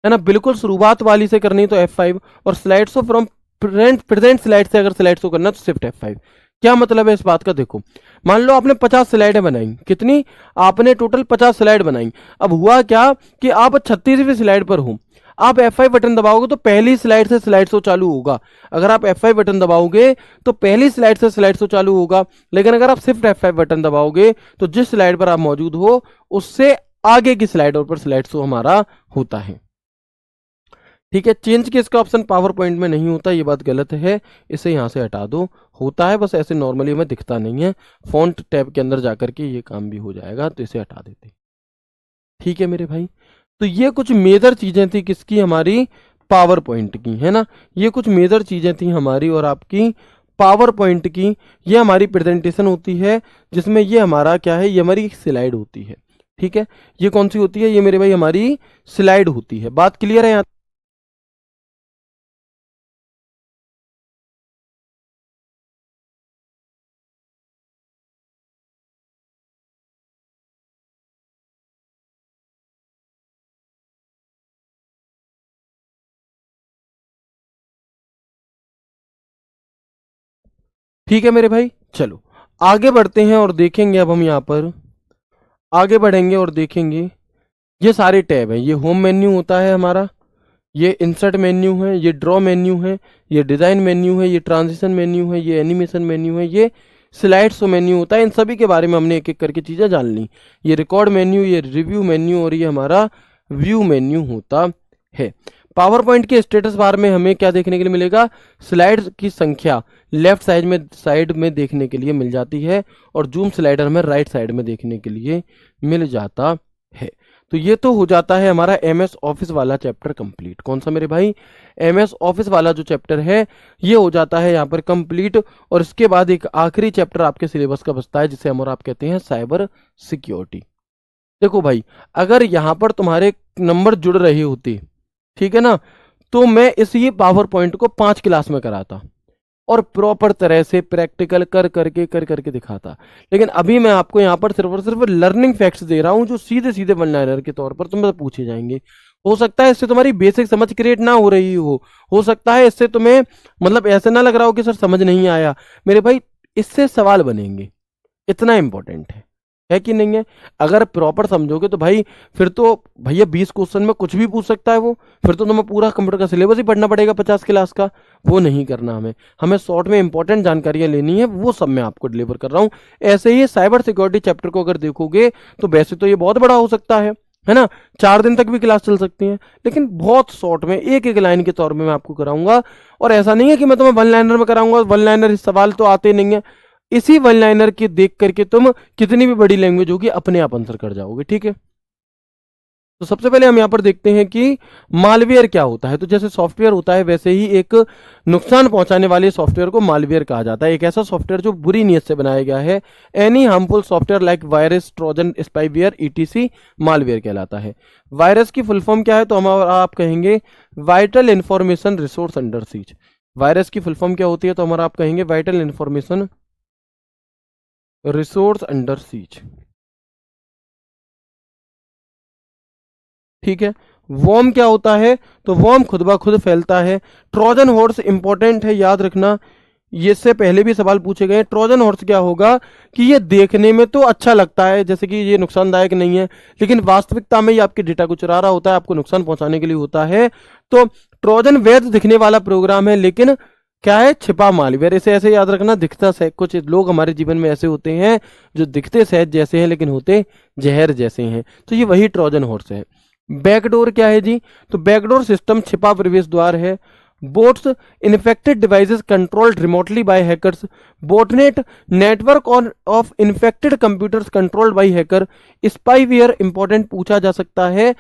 ना, बिल्कुल शुरुआत वाली से करनी है तो F5, और slide show from present slide से अगर स्लाइड शो करना है तो शिफ्ट F5। क्या मतलब है इस बात का, देखो मान लो आपने 50 स्लाइडें बनाई, कितनी, आपने टोटल 50 स्लाइड बनाई। अब हुआ क्या कि आप 36वीं स्लाइड पर हो, आप F5 बटन दबाओगे तो पहली स्लाइड से स्लाइड शो चालू होगा। अगर आप F5 बटन दबाओगे तो पहली स्लाइड से स्लाइड शो चालू होगा, लेकिन अगर आप सिर्फ F5 बटन दबाओगे तो जिस स्लाइड पर आप मौजूद हो उससे आगे की स्लाइड पर स्लाइड शो हमारा होता है। ठीक है, चेंज केस का ऑप्शन पावर पॉइंट में नहीं होता, ये बात गलत है, इसे यहां से हटा दो। होता है बस ऐसे नॉर्मली हमें दिखता नहीं है, फॉन्ट टैब के अंदर जाकर के ये काम भी हो जाएगा, तो इसे हटा देते। ठीक है मेरे भाई, तो ये कुछ मेजर चीजें थी किसकी, हमारी पावर पॉइंट की, है ना। ये कुछ मेजर चीजें थी हमारी और आपकी पावर पॉइंट की। ये हमारी प्रेजेंटेशन होती है जिसमें ये हमारा क्या है, ये हमारी स्लाइड होती है। ठीक है, ये कौन सी होती है, ये मेरे भाई हमारी स्लाइड होती है। बात क्लियर है यहाँ। ठीक है मेरे भाई, चलो आगे बढ़ते हैं और देखेंगे। अब हम यहाँ पर आगे बढ़ेंगे और देखेंगे, ये सारे टैब हैं। ये होम मेन्यू होता है हमारा, ये इंसर्ट मेन्यू है, ये ड्रॉ मेन्यू है, ये डिजाइन मेन्यू है, ये ट्रांजिशन मेन्यू है, ये एनिमेशन मेन्यू है, ये स्लाइड शो मेन्यू होता है। इन सभी के बारे में हमने एक एक करके चीजें जान ली। ये रिकॉर्ड मेन्यू, ये रिव्यू मेन्यू और ये हमारा व्यू मेन्यू होता है। पावर पॉइंट के स्टेटस बार में हमें क्या देखने के लिए मिलेगा, स्लाइड की संख्या लेफ्ट साइड में देखने के लिए मिल जाती है और जूम स्लाइडर में राइट साइड में देखने के लिए मिल जाता है। तो ये तो हो जाता है हमारा MS ऑफिस वाला चैप्टर कंप्लीट। कौन सा मेरे भाई, MS ऑफिस वाला जो चैप्टर है ये हो जाता है यहाँ पर कंप्लीट। और इसके बाद एक आखिरी चैप्टर आपके सिलेबस का बचता है जिसे हम और आप कहते हैं साइबर सिक्योरिटी। देखो भाई, अगर यहाँ पर तुम्हारे नंबर जुड़ रहे होते, ठीक है ना, तो मैं इसी पावर पॉइंट को 5 क्लास में कराता और प्रॉपर तरह से प्रैक्टिकल कर करके दिखाता। लेकिन अभी मैं आपको यहाँ पर सिर्फ और सिर्फ लर्निंग फैक्ट्स दे रहा हूँ जो सीधे सीधे वन लाइनर के तौर पर तुम्हें पूछे जाएंगे। हो सकता है इससे तुम्हारी बेसिक समझ क्रिएट ना हो रही हो सकता है इससे तुम्हें मतलब ऐसे ना लग रहा हो कि सर समझ नहीं आया। मेरे भाई इससे सवाल बनेंगे, इतना इंपॉर्टेंट है कि नहीं है। अगर प्रॉपर समझोगे तो भाई फिर तो भैया 20 क्वेश्चन में कुछ भी पूछ सकता है वो, फिर तो तुम्हें पूरा कंप्यूटर का सिलेबस ही पढ़ना पड़ेगा 50 क्लास का। वो नहीं करना, हमें शॉर्ट में इंपॉर्टेंट जानकारियां लेनी है, वो सब मैं आपको डिलीवर कर रहा हूँ। ऐसे ही साइबर सिक्योरिटी चैप्टर को अगर देखोगे तो वैसे तो ये बहुत बड़ा हो सकता है ना, 4 दिन तक भी क्लास चल सकती है, लेकिन बहुत शॉर्ट में एक एक लाइन के तौर में मैं आपको कराऊंगा। और ऐसा नहीं है कि मैं तुम्हें वन लाइनर में कराऊंगा, वन लाइनर सवाल तो आते नहीं है, इसी वन लाइनर के देख करके तुम कितनी भी बड़ी लैंग्वेज होगी अपने आप आंसर कर जाओगे। ठीक है, तो सबसे पहले हम यहां पर देखते हैं कि मालवेयर क्या होता है। तो जैसे सॉफ्टवेयर होता है वैसे ही एक नुकसान पहुंचाने वाले सॉफ्टवेयर को मालवेयर कहा जाता है। एक ऐसा सॉफ्टवेयर जो बुरी नीयत से बनाया गया है। Any harmful software like virus, Trojan, spyware, ETC malware कहलाता है। वायरस की फुल फॉर्म क्या है, तो हम आप कहेंगे vital information resource under seize. Virus की फुल फॉर्म क्या होती है, तो हमारा आप कहेंगे vital information resource under seize. ठीक है, वॉर्म क्या होता है, तो वॉर्म खुद ब खुद फैलता है। ट्रोजन हॉर्स इंपॉर्टेंट है, याद रखना, ये इससे पहले भी सवाल पूछे गए। ट्रोजन हॉर्स क्या होगा कि ये देखने में तो अच्छा लगता है जैसे कि ये नुकसानदायक नहीं है, लेकिन वास्तविकता में ये आपके डेटा को चुरा रहा होता है, आपको नुकसान पहुंचाने के लिए होता है। तो ट्रोजन वैध दिखने वाला प्रोग्राम है, लेकिन क्या है, छिपा मालवेयर। इसे ऐसे याद रखना, दिखता सहज, कुछ लोग हमारे जीवन में ऐसे होते हैं जो दिखते सहज जैसे हैं लेकिन होते जहर जैसे हैं, तो ये वही ट्रोजन हॉर्स है। बैकडोर क्या है जी, तो बैकडोर सिस्टम छिपा प्रवेश द्वार है। Bots infected devices controlled remotely by hackers. Botnet network of infected computers controlled by hacker. Spyware important पूछा जा सकता है,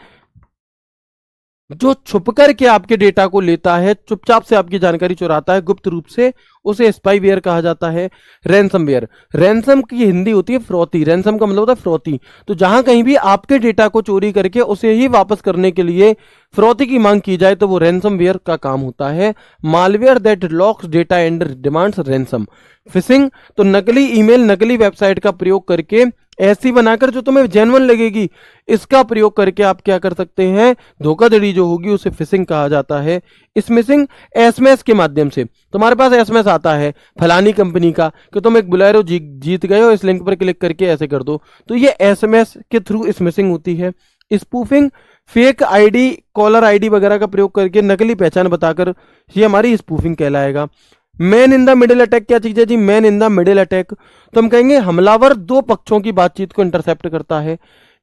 जो छुप करके आपके डेटा को लेता है, चुपचाप से आपकी जानकारी चुराता है गुप्त रूप से, उसे स्पाईवेयर कहा जाता है। रैंसमवेयर, रैंसम की हिंदी होती है फिरौती, रैंसम का मतलब होता है फिरौती। तो जहां कहीं भी आपके डेटा को चोरी करके उसे ही वापस करने के लिए फिरौती की मांग की जाए तो वो रैंसमवेयर का काम होता है। Malware that locks data and demands ransom. Fishing, तो नकली ईमेल, नकली वेबसाइट का प्रयोग करके, ऐसी बनाकर जो तुम्हें जेन्युइन लगेगी, इसका प्रयोग करके आप क्या कर सकते हैं, धोखाधड़ी जो होगी उसे फिशिंग कहा जाता है। स्मिशिंग, एसएमएस के माध्यम से तुम्हारे पास एसएमएस आता है फलानी कंपनी का कि तुम एक बोलेरो जीत गए हो, इस लिंक पर क्लिक करके ऐसे कर दो, तो ये एसएमएस के थ्रू स्मिशिंग होती है। Spoofing, fake ID, caller ID वगैरह का प्रयोग करके नकली पहचान बताकर, ये हमारी स्पूफिंग कहलाएगा। Man in the middle attack क्या चीज है जी, man in the middle attack, तो हम कहेंगे हमलावर दो पक्षों की बातचीत को इंटरसेप्ट करता है।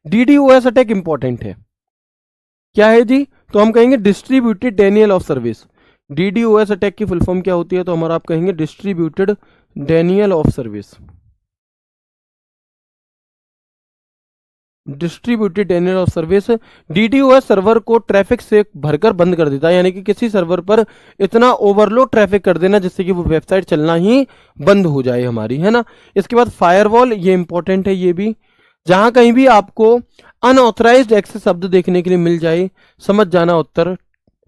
डीडीओएस अटैक इंपॉर्टेंट है, क्या है जी, तो हम कहेंगे distributed Daniel of service. DDoS attack की फुल फॉर्म क्या होती है, तो हमारा आप कहेंगे distributed Daniel of service. Distributed Daniel of service, DDoS server को ट्रैफिक से भरकर बंद कर देता है, यानी कि किसी सर्वर पर इतना ओवरलोड ट्रैफिक कर देना जिससे कि वो वेबसाइट चलना ही बंद हो जाए हमारी, है ना। इसके बाद फायरवॉल, ये इंपॉर्टेंट है, ये भी जहां कहीं भी आपको अनऑथराइज्ड एक्सेस शब्द देखने के लिए मिल जाए, समझ जाना उत्तर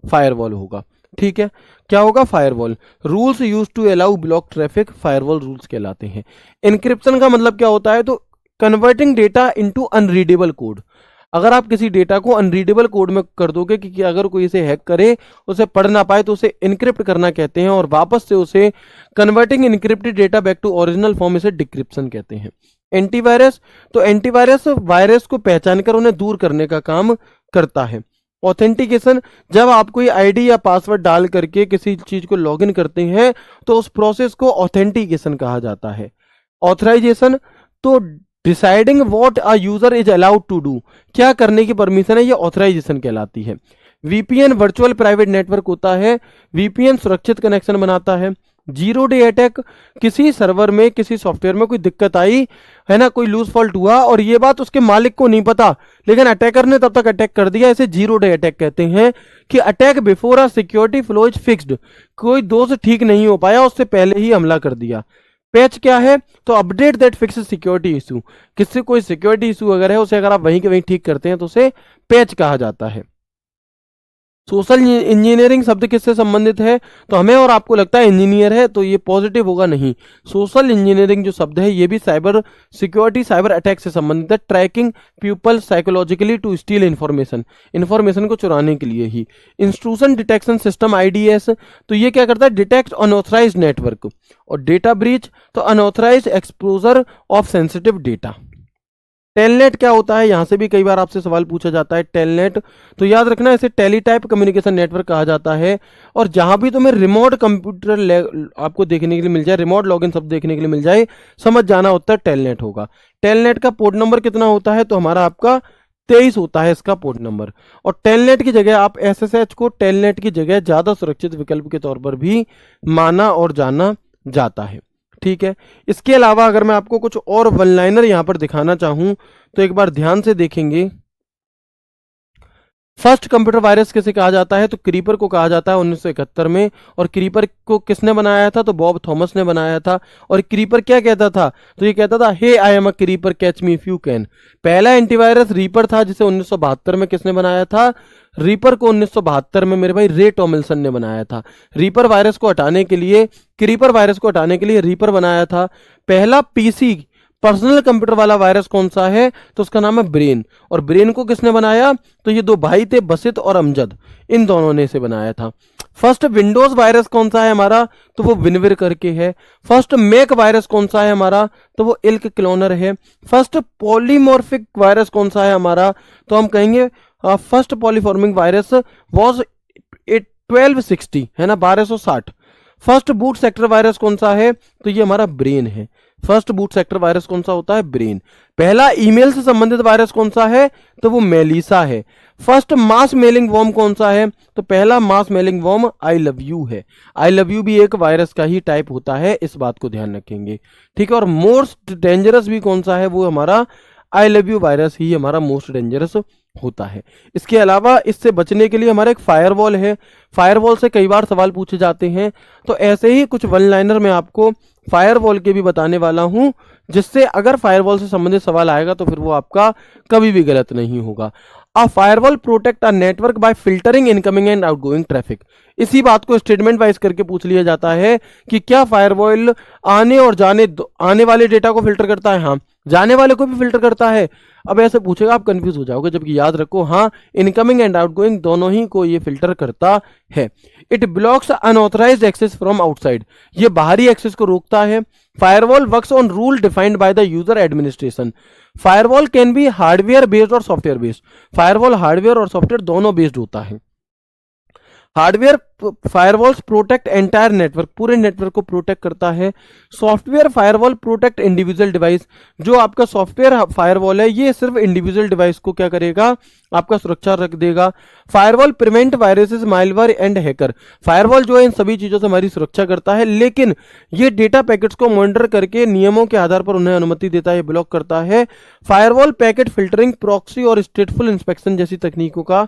फायरवॉल होगा। ठीक है, क्या होगा, firewall. Rules use to allow block traffic, firewall rules कहलाते हैं। इनक्रिप्शन का मतलब क्या होता है, तो converting data into unreadable code. अगर आप किसी डेटा को अनरीडेबल कोड में कर दोगे कि अगर कोई इसे हैक करे, उसे पढ़ ना पाए, तो उसे इनक्रिप्ट करना कहते हैं, और वापस से उसे converting encrypted data back to original form, इसे डिक्रिप्शन कहते हैं। एंटीवायरस, तो एंटीवायरस वायरस को पहचान कर उन्हें दूर करने का काम करता है। ऑथेंटिकेशन, जब आप कोई आईडी या पासवर्ड डाल करके किसी चीज को लॉगिन करते हैं तो उस प्रोसेस को ऑथेंटिकेशन कहा जाता है। ऑथराइजेशन, तो deciding what a user is allowed to do, क्या करने की परमिशन है, ये ऑथराइजेशन कहलाती है। वीपीएन वर्चुअल प्राइवेट नेटवर्क होता है, वीपीएन सुरक्षित कनेक्शन बनाता है। जीरो डे अटैक, किसी सर्वर में किसी सॉफ्टवेयर में कोई दिक्कत आई है ना, कोई लूज फॉल्ट हुआ और ये बात उसके मालिक को नहीं पता, लेकिन अटैकर ने तब तक अटैक कर दिया, इसे जीरो डे अटैक कहते हैं। कि attack before a security flow is fixed, कोई दोष ठीक नहीं हो पाया, उससे पहले ही हमला कर दिया। पैच क्या है, तो update that fix security issue, किससे कोई सिक्योरिटी इशू अगर है उसे अगर आप वहीं के वहीं ठीक करते हैं तो उसे पैच कहा जाता है। सोशल इंजीनियरिंग शब्द किससे संबंधित है, तो हमें और आपको लगता है इंजीनियर है तो ये पॉजिटिव होगा, नहीं। सोशल इंजीनियरिंग जो शब्द है ये भी साइबर सिक्योरिटी, साइबर अटैक से संबंधित है। Tracking people psychologically to steal information, information को चुराने के लिए ही। इंट्रूशन डिटेक्शन सिस्टम आईडीएस, तो ये क्या करता है, डिटेक्ट अनऑथराइज्ड नेटवर्क। और डेटा ब्रीच, तो unauthorized exposure of sensitive data. Telnet क्या होता है, यहां से भी कई बार आपसे सवाल पूछा जाता है। टेलनेट, तो याद रखना इसे टेलीटाइप कम्युनिकेशन नेटवर्क कहा जाता है। और जहां भी तुम्हें रिमोट कंप्यूटर आपको देखने के लिए मिल जाए, रिमोट लॉगिन शब्द देखने के लिए मिल जाए, समझ जाना उत्तर टेलनेट होगा। टेलनेट का पोर्ट नंबर कितना होता है, तो हमारा आपका 23 होता है इसका पोर्ट नंबर। और टेलनेट की जगह आप एसएसएच को टेलनेट की जगह ज्यादा सुरक्षित विकल्प के तौर पर भी माना और जाना जाता है। ठीक है, इसके अलावा अगर मैं आपको कुछ और वन लाइनर यहां पर दिखाना चाहूं तो एक बार ध्यान से देखेंगे। फर्स्ट कंप्यूटर वायरस किसे कहा जाता है, तो क्रीपर को कहा जाता है 1971 में। और क्रीपर को किसने बनाया था, तो बॉब थॉमस ने बनाया था। और क्रीपर क्या कहता था, तो ये कहता था hey I am a creeper catch me if you can. पहला एंटीवायरस रीपर था जिसे 1972 में किसने बनाया था, रीपर को 1972 में मेरे भाई रे टॉमिल्सन ने बनाया था। रीपर वायरस को हटाने के लिए, क्रीपर वायरस को हटाने के लिए रीपर बनाया था। पहला पीसी पर्सनल कंप्यूटर वाला वायरस कौन सा है, तो उसका नाम है ब्रेन। और ब्रेन को किसने बनाया, तो ये दो भाई थे बसित और अमजद, इन दोनों ने इसे बनाया था। फर्स्ट विंडोज वायरस कौन सा है हमारा, तो वो विनविर करके है। फर्स्ट मैक वायरस कौन सा है हमारा, तो वो इल्क क्लोनर है। फर्स्ट पॉलीमॉर्फिक वायरस कौन सा है हमारा, तो हम कहेंगे फर्स्ट पॉलीफॉर्मिंग वायरस वॉज 1260, है ना, 1260। फर्स्ट बूट सेक्टर वायरस कौन सा है, तो ये हमारा ब्रेन है। फर्स्ट बूट सेक्टर वायरस कौन सा होता है, ब्रेन। पहला ईमेल से संबंधित वायरस कौन सा है, तो वो मेलिसा है। फर्स्ट मास मेलिंग वॉर्म कौन सा है, तो पहला mass mailing worm I love you है। आई लव यू भी एक वायरस का ही टाइप होता है, इस बात को ध्यान रखेंगे। ठीक है, और मोस्ट डेंजरस भी कौन सा है, वो हमारा आई लव यू वायरस ही हमारा मोस्ट डेंजरस होता है। इसके अलावा इससे बचने के लिए हमारा एक फायरवॉल है। फायरवॉल से कई बार सवाल पूछे जाते हैं, तो ऐसे ही कुछ वन लाइनर मैं आपको फायरवॉल के भी बताने वाला हूं, जिससे अगर फायरवॉल से संबंधित सवाल आएगा तो फिर वो आपका कभी भी गलत नहीं होगा। A firewall protect a network by filtering incoming and outgoing traffic. इसी बात को स्टेटमेंट वाइज करके पूछ लिया जाता है कि क्या फायरवॉल आने वाले डेटा को फिल्टर करता है? हाँ, जाने वाले को भी फिल्टर करता है। अब ऐसे पूछेगा आप कंफ्यूज हो जाओगे, जबकि याद रखो हाँ, इनकमिंग एंड आउटगोइंग दोनों ही को ये फिल्टर करता है। It blocks unauthorized access from outside. ये बाहरी एक्सेस को रोकता है। Firewall works on rule defined by the user administration. Firewall can be hardware based और सॉफ्टवेयर बेस्ड। फायरवॉल हार्डवेयर और सॉफ्टवेयर दोनों बेस्ड होता है। Hardware firewalls protect entire network, पूरे नेटवर्क को प्रोटेक्ट करता है। Software firewall protect individual device. जो आपका सॉफ्टवेयर फायरवॉल है ये सिर्फ इंडिविजुअल डिवाइस को क्या करेगा, आपका सुरक्षा रख देगा। Firewall prevent viruses, malware and hacker. Firewall जो है इन सभी चीजों से हमारी सुरक्षा करता है, लेकिन ये डेटा पैकेट्स को मॉनिटर करके नियमों के आधार पर उन्हें अनुमति देता है, ब्लॉक करता है। फायरवॉल पैकेट फिल्टरिंग, प्रॉक्सी और स्टेटफुल इंस्पेक्शन जैसी तकनीकों का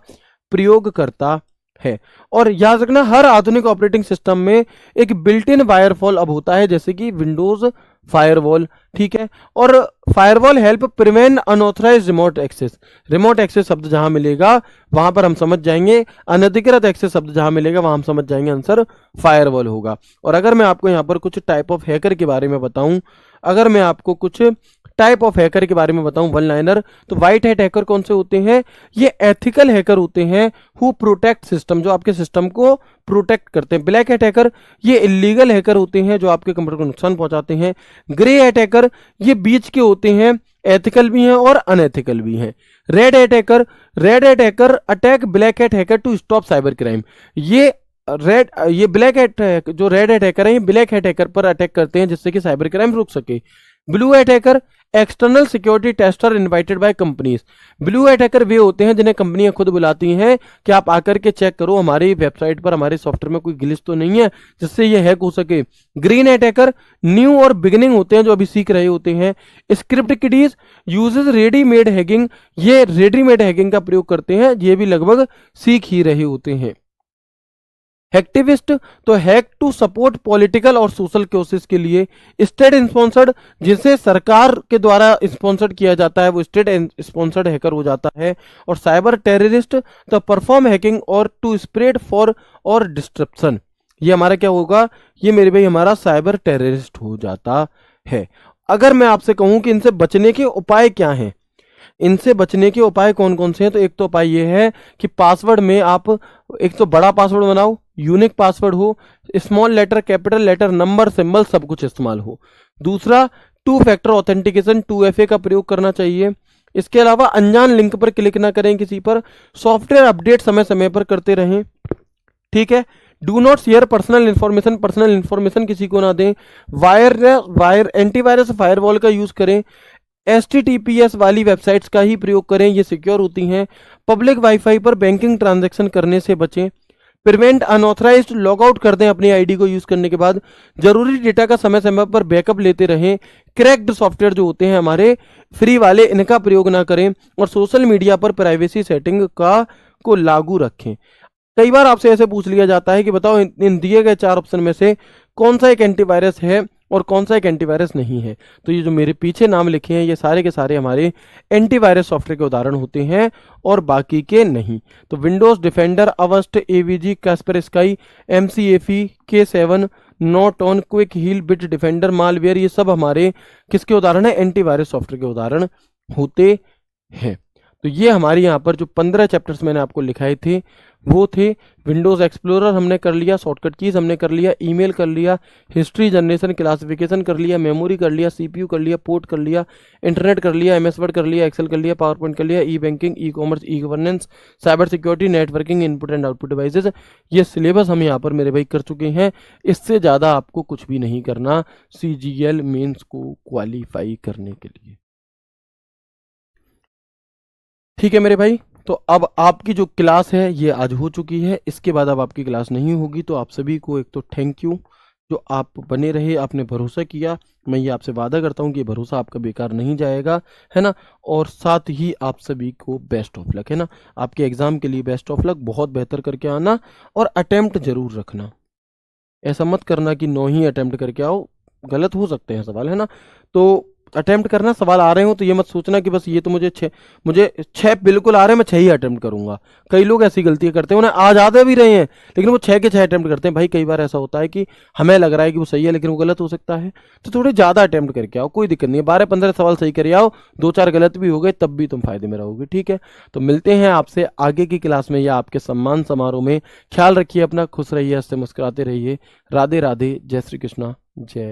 प्रयोग करता है। और याद रखना हर आधुनिक ऑपरेटिंग सिस्टम में एक बिल्ट इन फायरवॉल अब होता है, जैसे कि विंडोज फायरवॉल, ठीक है। और firewall help prevent unauthorized remote access. Remote access शब्द जहां मिलेगा वहां पर हम समझ जाएंगे, अनधिकृत एक्सेस शब्द जहां मिलेगा वहां हम समझ जाएंगे आंसर फायरवॉल होगा। और अगर मैं आपको यहां पर कुछ टाइप ऑफ हैकर के बारे में बताऊं, अगर मैं आपको कुछ टाइप ऑफ हैकर के बारे में बताऊं वन लाइनर, तो व्हाइट हैट हैकर कौन से होते हैं? ये एथिकल हैकर होते हैं हु प्रोटेक्ट सिस्टम, जो आपके सिस्टम को प्रोटेक्ट करते हैं। ब्लैक हैट हैकर ये इलीगल हैकर होते हैं जो आपके कंप्यूटर को नुकसान पहुंचाते हैं। ग्रे हैट हैकर ये बीच के होते हैं, एथिकल भी हैं और अनएथिकल भी हैं। Red hat hacker attack black hat hacker to stop cyber crime. ये ब्लैक हैट जो रेड हैट हैकर है ये ब्लैक हैट हैकर पर अटैक करते हैं जिससे कि साइबर क्राइम रुक सके। Blue hat hacker external security tester invited by companies. Blue hat hacker वे होते हैं जिन्हें कंपनियां खुद बुलाती हैं कि आप आकर के चेक करो हमारी वेबसाइट पर, हमारे सॉफ्टवेयर में कोई ग्लिच तो नहीं है जिससे ये हैक हो सके। ग्रीन हैट हैकर न्यू और बिगिनिंग होते हैं, जो अभी सीख रहे होते हैं। Script kiddies uses readymade hacking, ये रेडीमेड हैकिंग का प्रयोग करते हैं, ये भी लगभग सीख ही रहे होते हैं। हैक्टिविस्ट तो हैक टू सपोर्ट पॉलिटिकल और सोशल कोशिश के लिए। स्टेट स्पॉन्सर्ड, जिसे सरकार के द्वारा स्पॉन्सर्ड किया जाता है वो स्टेट स्पॉन्सर्ड हैकर हो जाता है। और साइबर टेररिस्ट तो परफॉर्म हैकिंग और टू स्प्रेड फॉर और डिस्ट्रप्शन, ये हमारा क्या होगा, ये मेरे भाई हमारा साइबर टेररिस्ट हो जाता है। अगर मैं आपसे कहूं कि इनसे बचने के उपाय क्या हैं, इनसे बचने के उपाय कौन कौन से हैं, तो एक तो उपाय ये है कि पासवर्ड में आप एक तो बड़ा पासवर्ड बनाओ, यूनिक पासवर्ड हो, small letter, capital letter, number, symbol सब कुछ इस्तेमाल हो। दूसरा, 2 फैक्टर ऑथेंटिकेशन 2FA का प्रयोग करना चाहिए। इसके अलावा अनजान लिंक पर क्लिक ना करें किसी पर। सॉफ्टवेयर अपडेट समय समय पर करते रहें, ठीक है। Do not share personal information किसी को ना दें। एंटीवायरस फायरवॉल का यूज करें। HTTPS वाली वेबसाइट्स का ही प्रयोग करें, ये सिक्योर होती हैं। पब्लिक वाईफाई पर बैंकिंग ट्रांजैक्शन करने से बचें। प्रिवेंट अनऑथराइज्ड लॉग आउट कर दें अपनी आईडी को यूज करने के बाद। जरूरी डेटा का समय समय पर बैकअप लेते रहें। क्रैक्ड सॉफ्टवेयर जो होते हैं हमारे फ्री वाले, इनका प्रयोग ना करें। और सोशल मीडिया पर प्राइवेसी सेटिंग को लागू रखें। कई बार आपसे ऐसे पूछ लिया जाता है कि बताओ इन दिए गए 4 ऑप्शन में से कौन सा एक एंटीवायरस है और कौन सा एक एंटीवायरस नहीं है। तो ये जो मेरे पीछे नाम लिखे हैं ये सारे के सारे हमारे एंटीवायरस सॉफ्टवेयर के उदाहरण होते हैं और बाकी के नहीं। तो Windows Defender, Avast, AVG, Kaspersky, MCAFE, K7, Norton, Quick Heal, Bitdefender, malware, ये सब हमारे किसके उदाहरण है, एंटीवायरस सॉफ्टवेयर के उदाहरण होते हैं। तो ये हमारे यहाँ पर जो 15 चैप्टर्स मैंने आपको लिखाए थे वो थे विंडोज एक्सप्लोरर हमने कर लिया, शॉर्टकट कीज हमने कर लिया, ईमेल कर लिया, हिस्ट्री जनरेशन क्लासिफिकेशन कर लिया, मेमोरी कर लिया, CPU कर लिया, पोर्ट कर लिया, इंटरनेट कर लिया, MS वर्ड कर लिया, एक्सेल कर लिया, पावर पॉइंट कर लिया, e banking, e commerce, e governance, cyber security, networking, input and output devices. ये सिलेबस हम यहाँ पर मेरे भाई कर चुके हैं। इससे ज़्यादा आपको कुछ भी नहीं करना CGL मेंस को क्वालिफाई करने के लिए, ठीक है मेरे भाई। तो अब आपकी जो क्लास है ये आज हो चुकी है, इसके बाद अब आपकी क्लास नहीं होगी। तो आप सभी को एक तो थैंक यू जो आप बने रहे, आपने भरोसा किया, मैं ये आपसे वादा करता हूँ कि ये भरोसा आपका बेकार नहीं जाएगा, है ना। और साथ ही आप सभी को बेस्ट ऑफ लक, है ना। आपके एग्ज़ाम के लिए बेस्ट ऑफ लक, बहुत बेहतर करके आना और अटेम्प्ट ज़रूर रखना। ऐसा मत करना कि 9 ही अटेम्प्ट करके आओ, गलत हो सकते हैं सवाल, है ना। तो अटेम्प्ट करना, सवाल आ रहे हो तो ये मत सोचना कि बस ये तो मुझे 6 बिल्कुल आ रहे हैं, मैं 6 ही अटेम्प्ट करूंगा। कई लोग ऐसी गलतियां करते हैं, उन्हें आ जाते भी रहे हैं लेकिन वो 6 के 6 अटेम्प्ट करते हैं। भाई कई बार ऐसा होता है कि हमें लग रहा है कि वो सही है लेकिन वो गलत हो सकता है, तो थोड़े ज़्यादा अटेम्प्ट करके आओ, कोई दिक्कत नहीं है। 12-15 सवाल सही करे आओ, 2-4 गलत भी हो गए तब भी तुम फायदे में रहोगे, ठीक है। तो मिलते हैं आपसे आगे की क्लास में या आपके सम्मान समारोह में। ख्याल रखिए अपना, खुश रहिए, हंसते मुस्कुराते रहिए। राधे राधे, जय श्री कृष्णा, जय